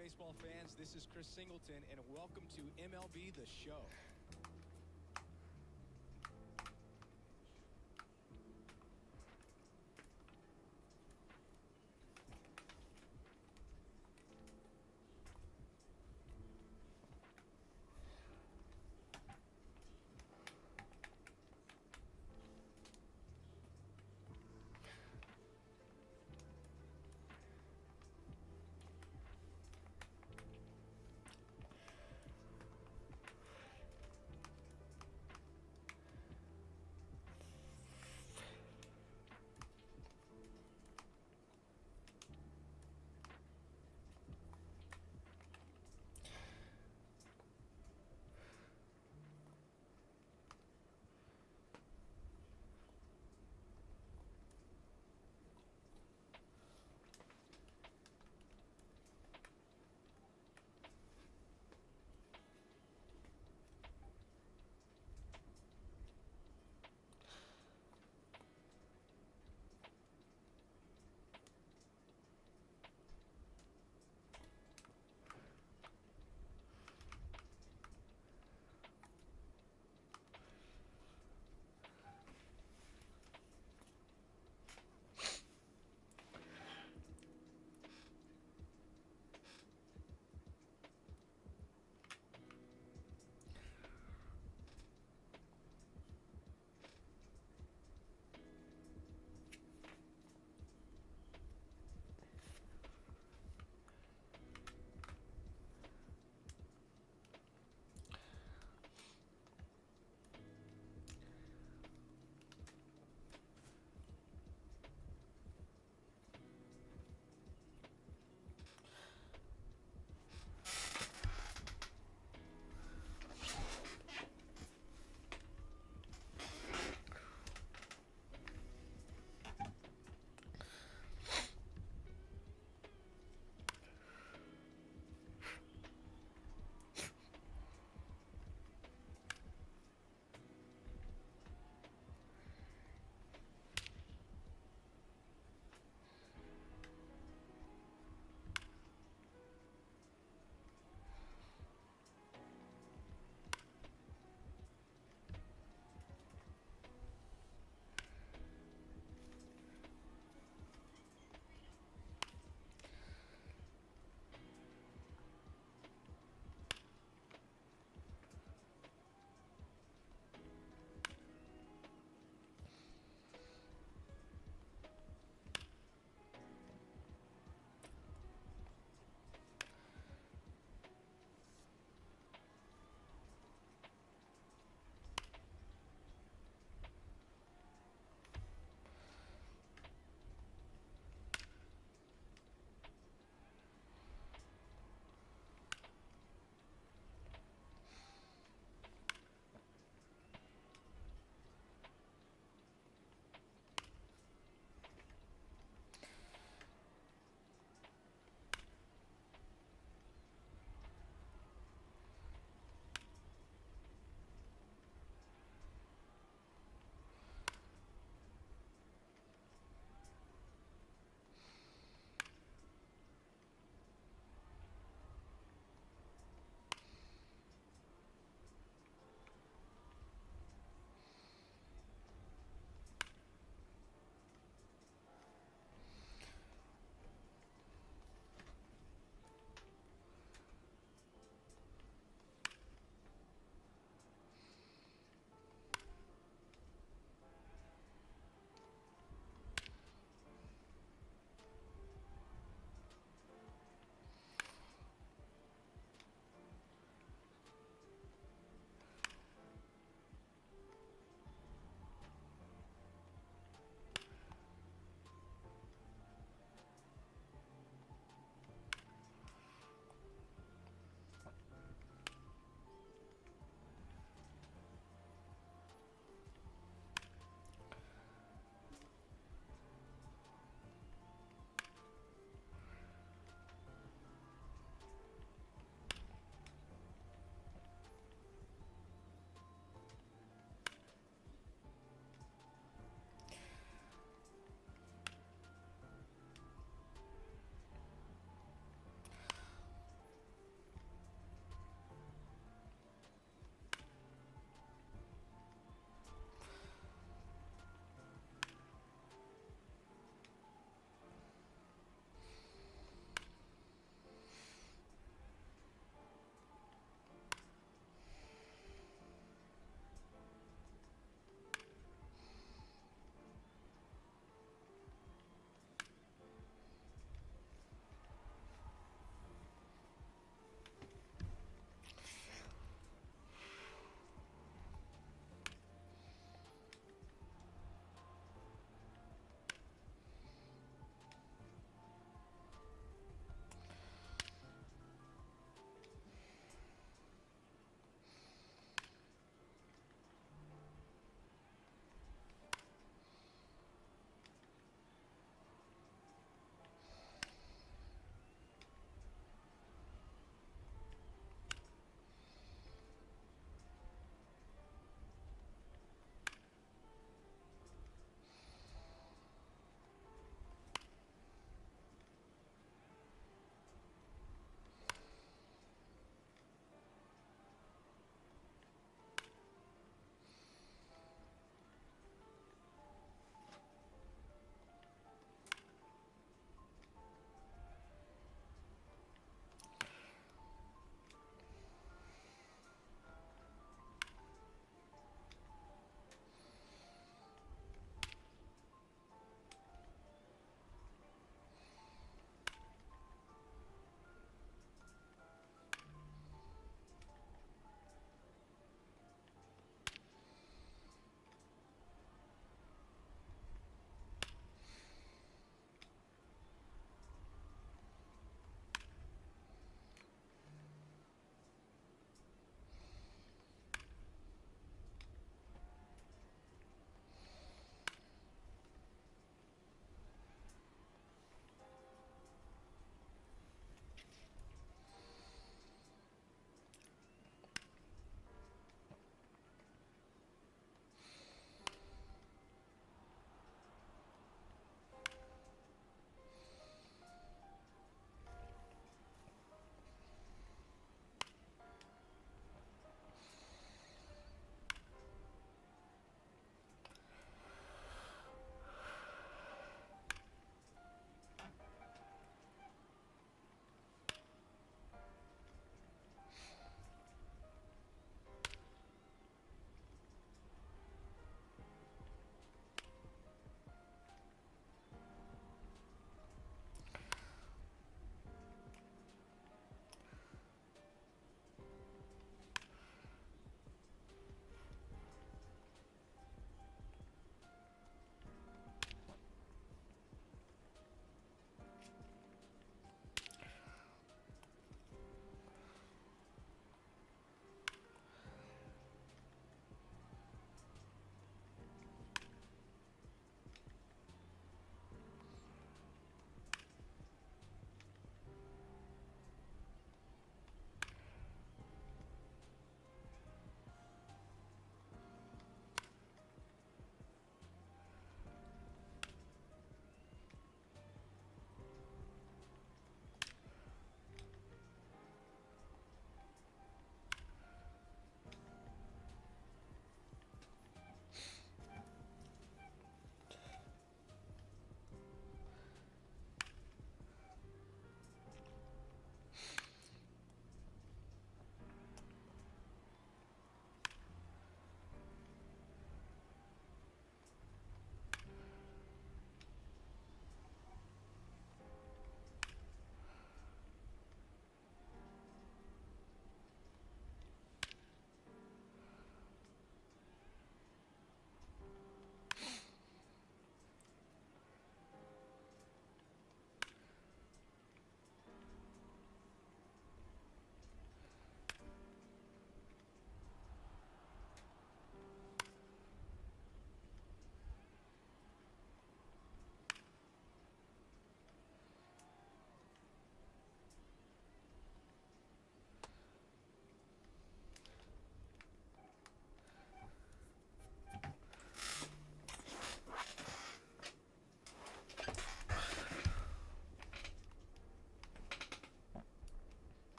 baseball fans. This is Chris Singleton, and welcome to MLB The Show.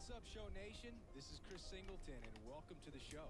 What's up, Show Nation? This is Chris Singleton, and welcome to the show.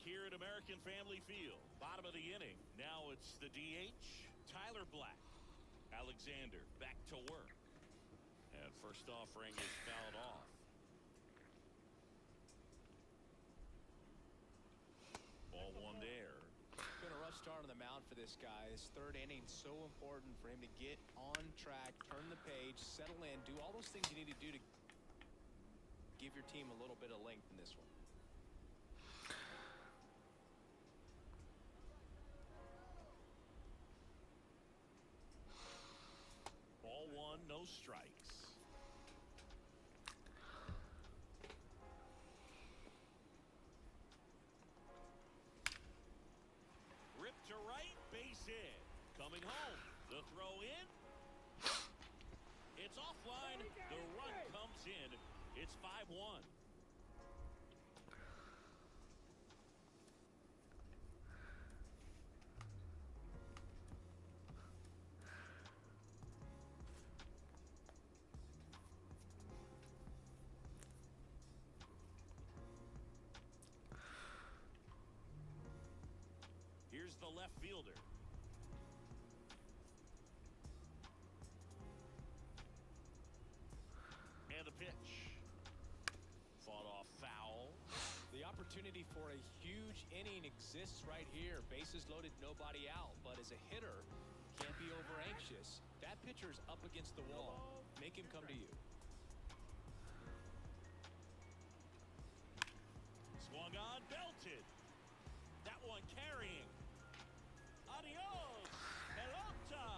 Here at American Family Field, bottom of the inning. Now it's the DH, Tyler Black. Alexander back to work. And first offering is fouled off. Ball one there. Been a rough start on the mound for this guy. His third inning so important for him to get on track, turn the page, settle in, do all those things you need to do to give your team a little bit of length in this one. No strikes. Rip to right, base hit. Coming home, the throw in. It's offline. The run comes in. It's 5-1. Here's the left fielder. And the pitch. Fought off foul. The opportunity for a huge inning exists right here. Bases loaded, nobody out. But as a hitter, can't be over anxious. That pitcher's up against the wall. Make him come to you. Swung on, belted. That one carrying. Adios, pelota.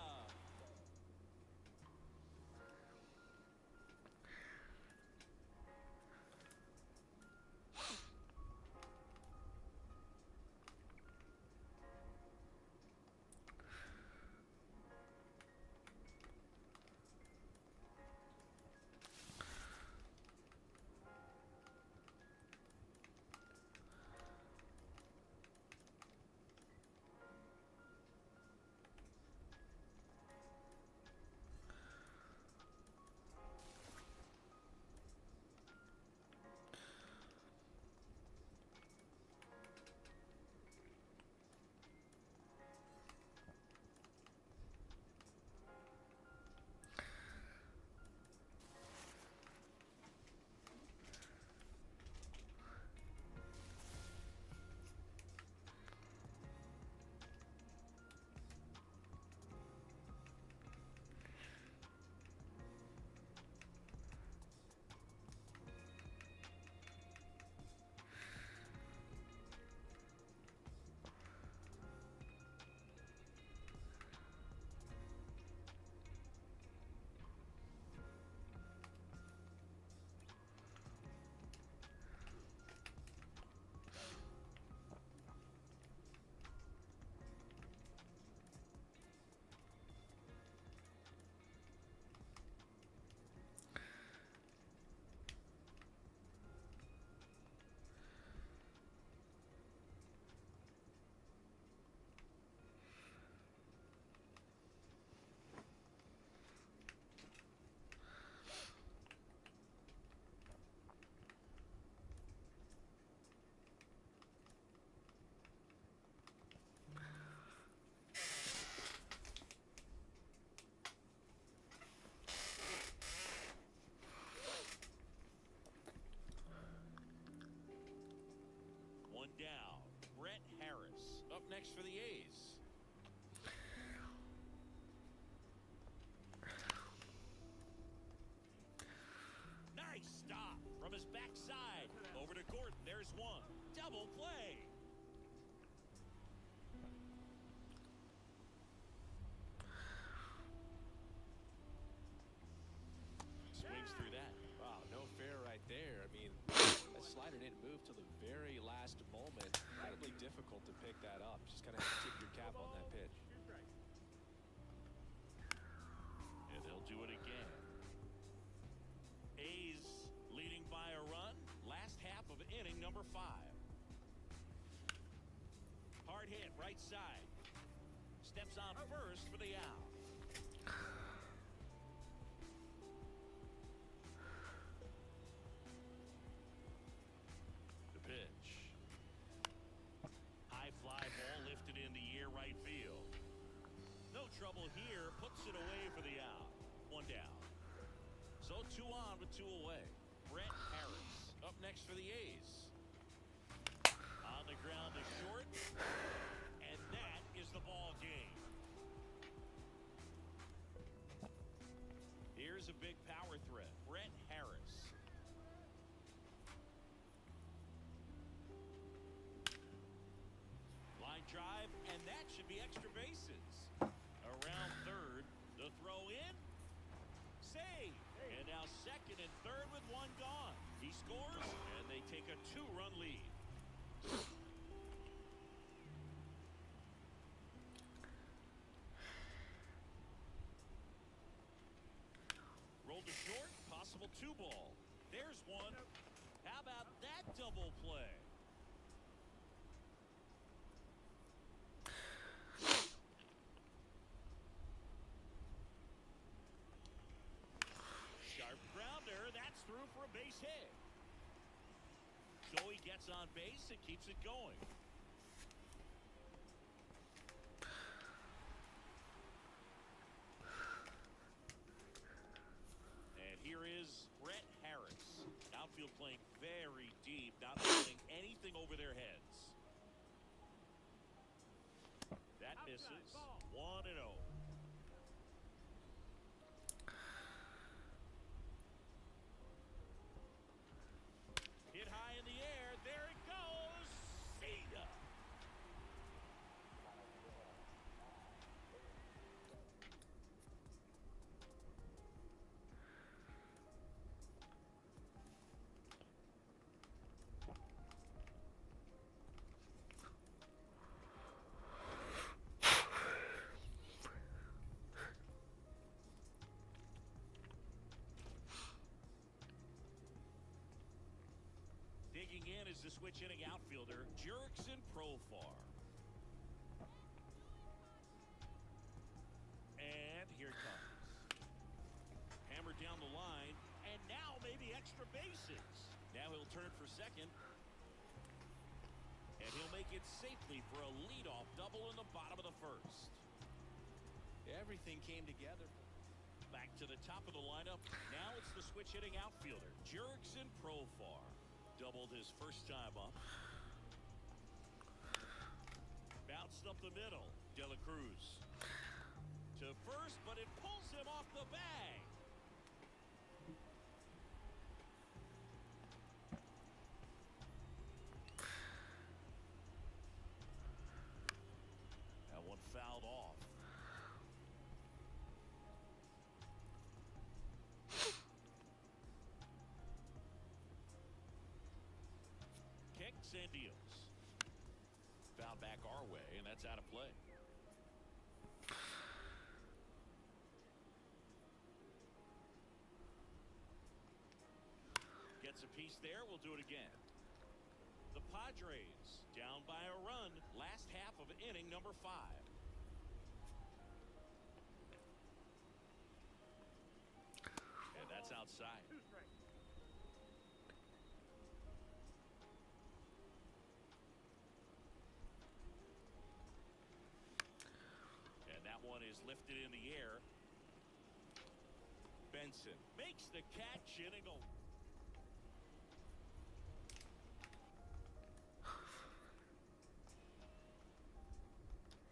There's one. Double play. Swings through that. Wow, no fair right there. I mean, that slider didn't move till the very last moment. Incredibly difficult to pick that up. Just kind of have to tip your cap on that pitch. And they'll do it again. A's leading by a run. Last half of inning number 5. Hard hit right side. Steps on first for the out. The pitch. High fly ball lifted in the air right field. No trouble here. Puts it away for the out. 1 down. So 2 on with 2 away. Brett Harris up next for the A's. On the ground to short. And that is the ball game. Here's a big power threat. Brett Harris. Line drive, and that should be extra bases. Around third, the throw in. Save. And now second and third with 1 gone. He scores, and they take a 2-run lead. Rolled to short, possible 2 ball. There's one. How about that double play? Sharp grounder, that's through for a base hit. Joey gets on base and keeps it going. And here is Brett Harris. Outfield playing very deep, not letting anything over their heads. That misses. 1-0. Hit high in the air. There it goes. See ya. Digging in is the switch hitting outfielder, Jurickson Profar. And here it comes. Hammered down the line, and now maybe extra bases. Now he'll turn for second. And he'll make it safely for a leadoff double in the bottom of the first. Everything came together. Back to the top of the lineup. Now it's the switch hitting outfielder, Jurickson Profar. Doubled his first time up. Bounced up the middle. De La Cruz to first, but it pulls him off the bag. That one fouled off. Kicks and deals. Foul back our way, and that's out of play. Gets a piece there. We'll do it again. The Padres down by a run. Last half of inning number 5. And that's outside. And that one is lifted in the air. Benson makes the catch in and go.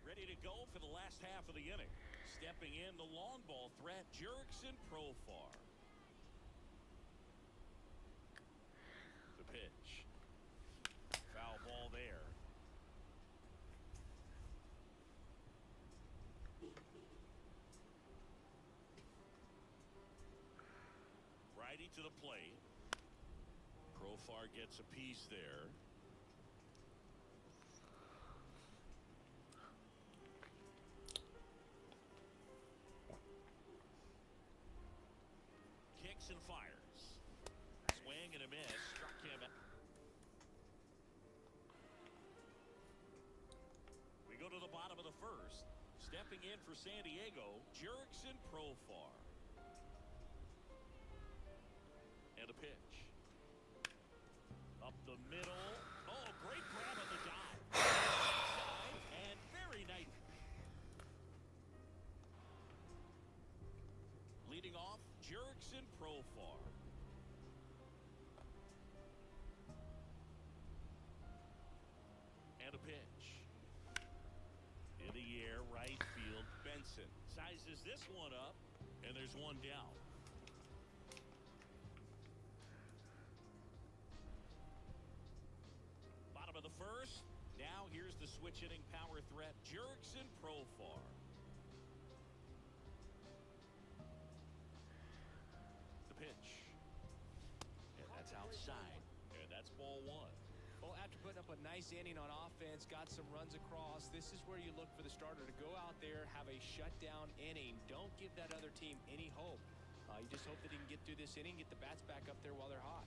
Ready to go for the last half of the inning. Stepping in the long ball threat, Jurickson Profar. The pitch. to the plate. Profar gets a piece there. Kicks and fires. Swing and a miss. Struck him. We go to the bottom of the first. Stepping in for San Diego, Jurickson Profar. And a pitch. Up the middle. Oh, great grab on the dive. Inside, and very nice. Leading off, Jurickson Profar. And a pitch. In the air, right field, Benson sizes this one up, and there's one down. Bottom of the first. Now here's the switch hitting power threat, Jurickson Profar. The pitch. And that's outside. And that's ball one. Well, after putting up a nice inning on offense, got some runs across, this is where you look for the starter to go out there, have a shutdown inning. Don't give that other team any hope. You just hope that he can get through this inning, get the bats back up there while they're hot.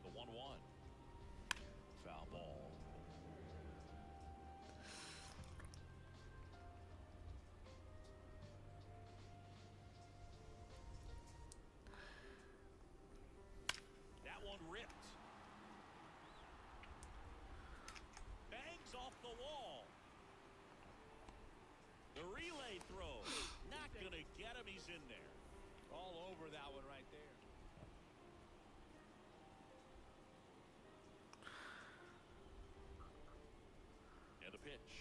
The 1-1. Foul ball. That one ripped. Bangs off the wall. The relay throw. Not going to get him. He's in there. All over that one right there. And a pitch.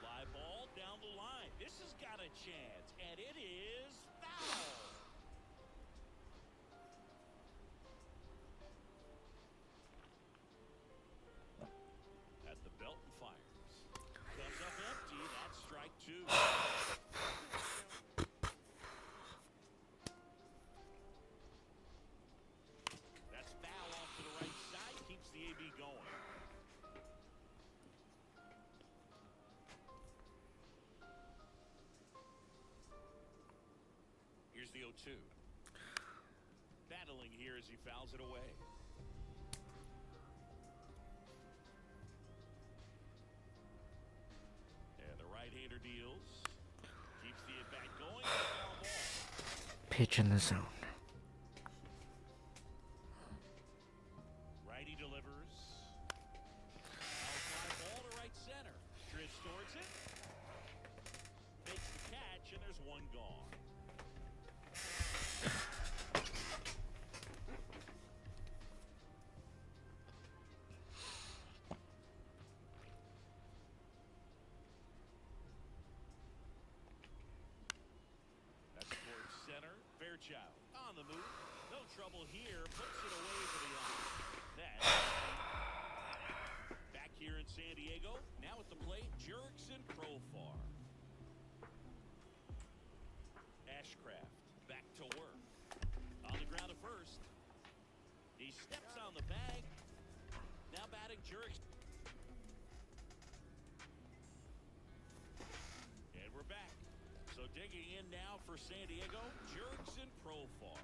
Fly ball down the line. This has got a chance, and it is foul. At the belt and fires. Comes up empty. That's strike two. That's foul off to the right side. Keeps the AB going. Here's the 0-2. Battling here as he fouls it away. And the right-hander deals. Keeps the at-bat going. Foul ball. Pitch in the zone. Righty delivers. Foul fly ball to right center. Drifts towards it. Makes the catch, and there's one gone. That's towards center. Fairchild on the move. No trouble here. Puts it away for the out. That's back here in San Diego. Now at the plate, Jurickson Profar. Ashcraft back to work. On the ground at first. He steps on the bag. Now batting Jurickson. And we're back. So digging in now for San Diego, Jurickson Profar.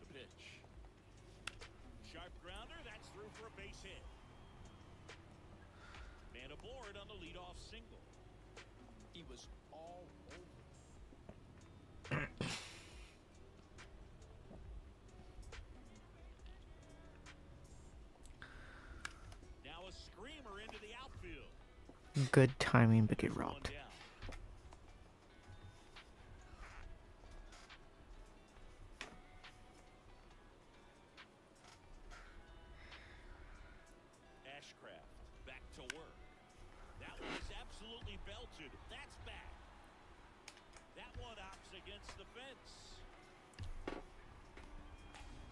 The pitch. Sharp grounder, that's through for a base hit. Man aboard on the leadoff single. He was all over. Now a screamer into the outfield. Good timing, but get One robbed. down. Ashcraft back to work. That one is absolutely belted. That's back. That one opts against the fence.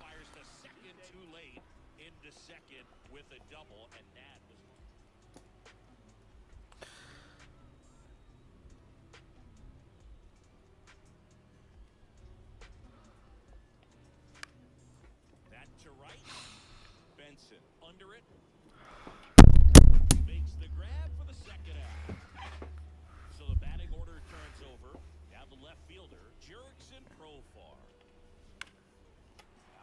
Fires the second too late into second with a double, and that was Jensen under it. Makes the grab for the second out. So the batting order turns over. Now the left fielder, Jurickson Profar.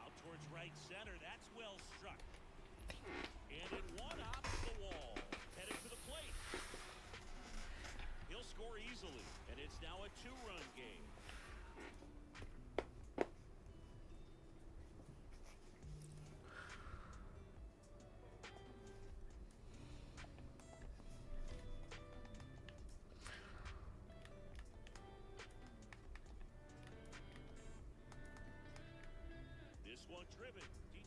Out towards right center. That's well struck. And it one off the wall. Headed to the plate. He'll score easily. And it's now a 2-run game. This one driven deep.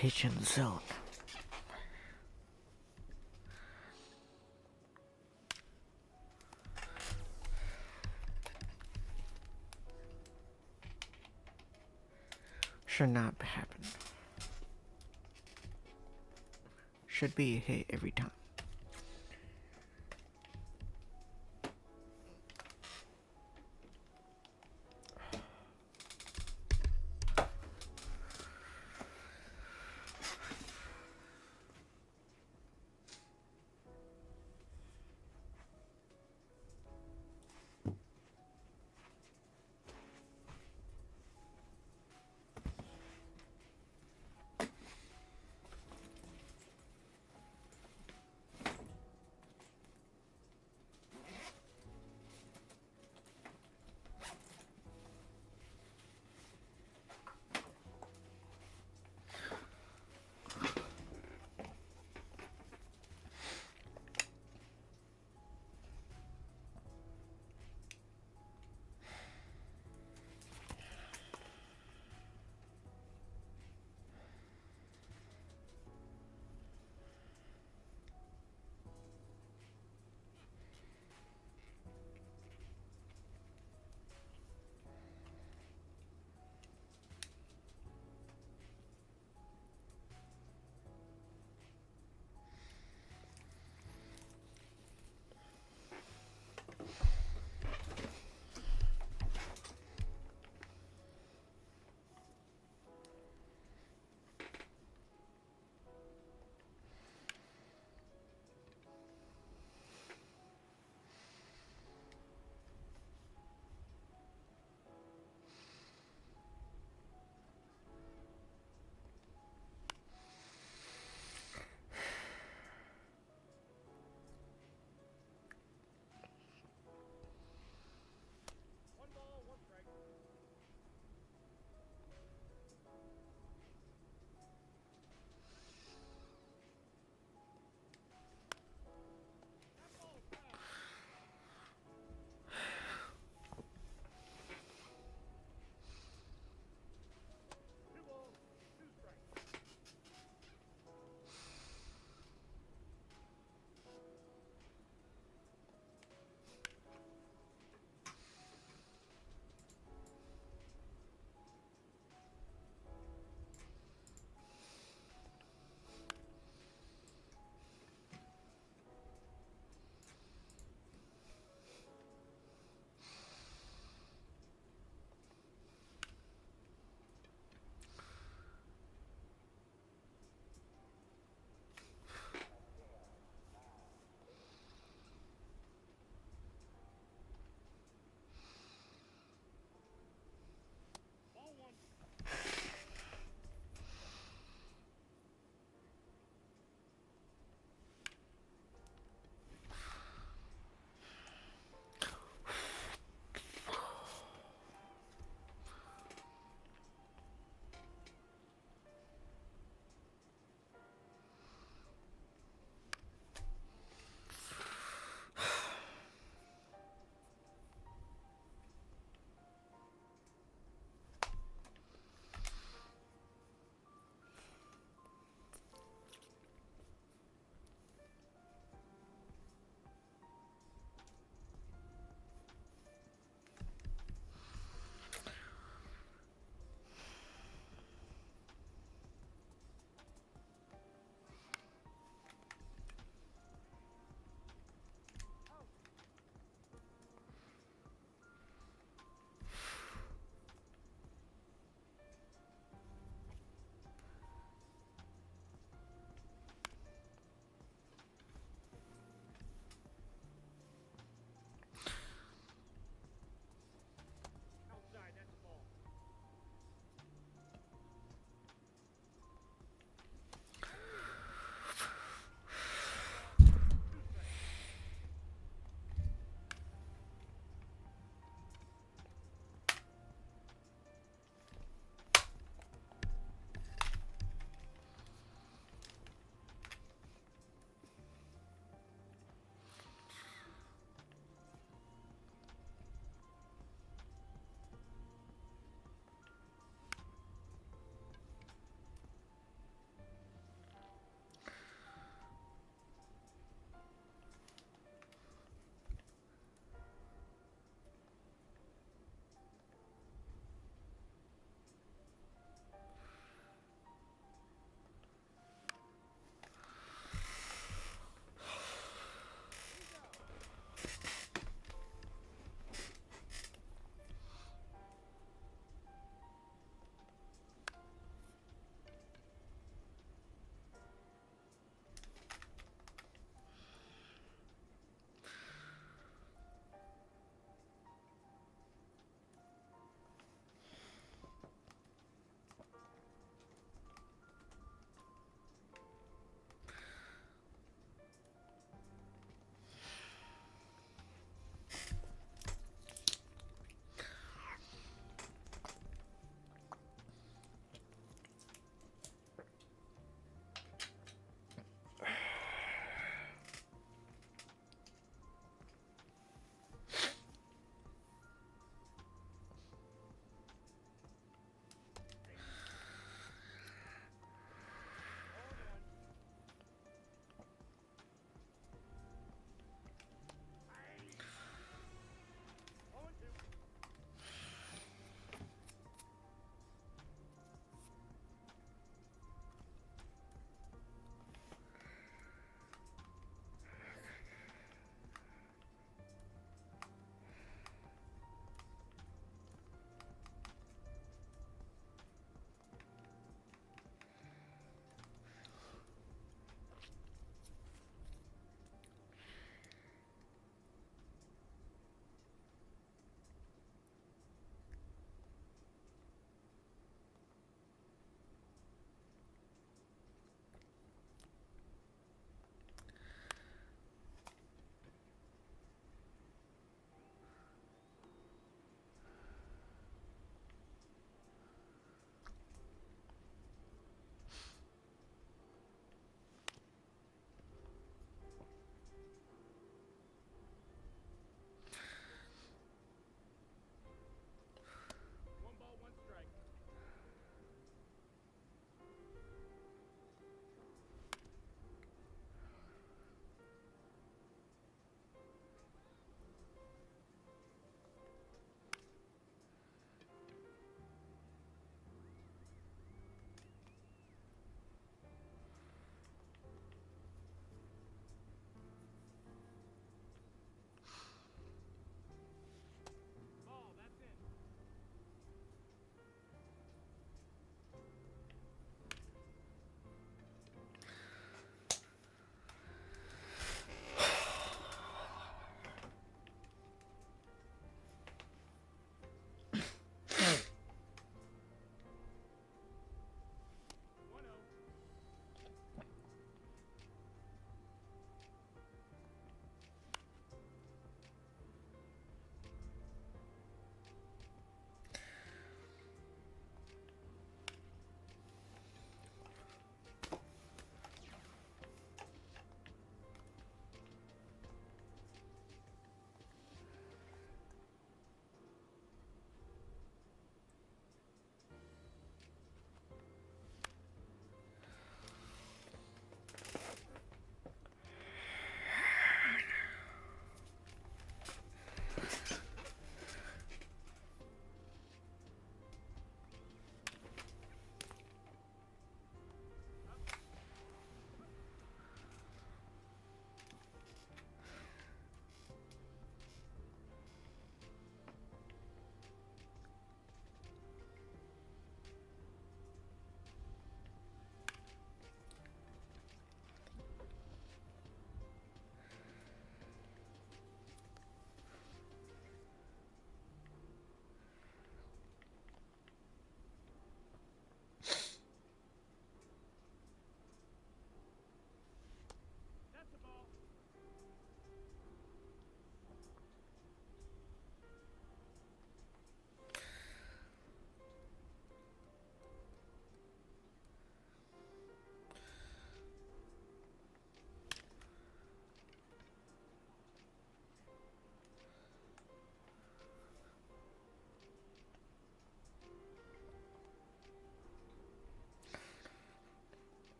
pitch in the zone. Should not happen. Should be a hit every time.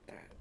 that.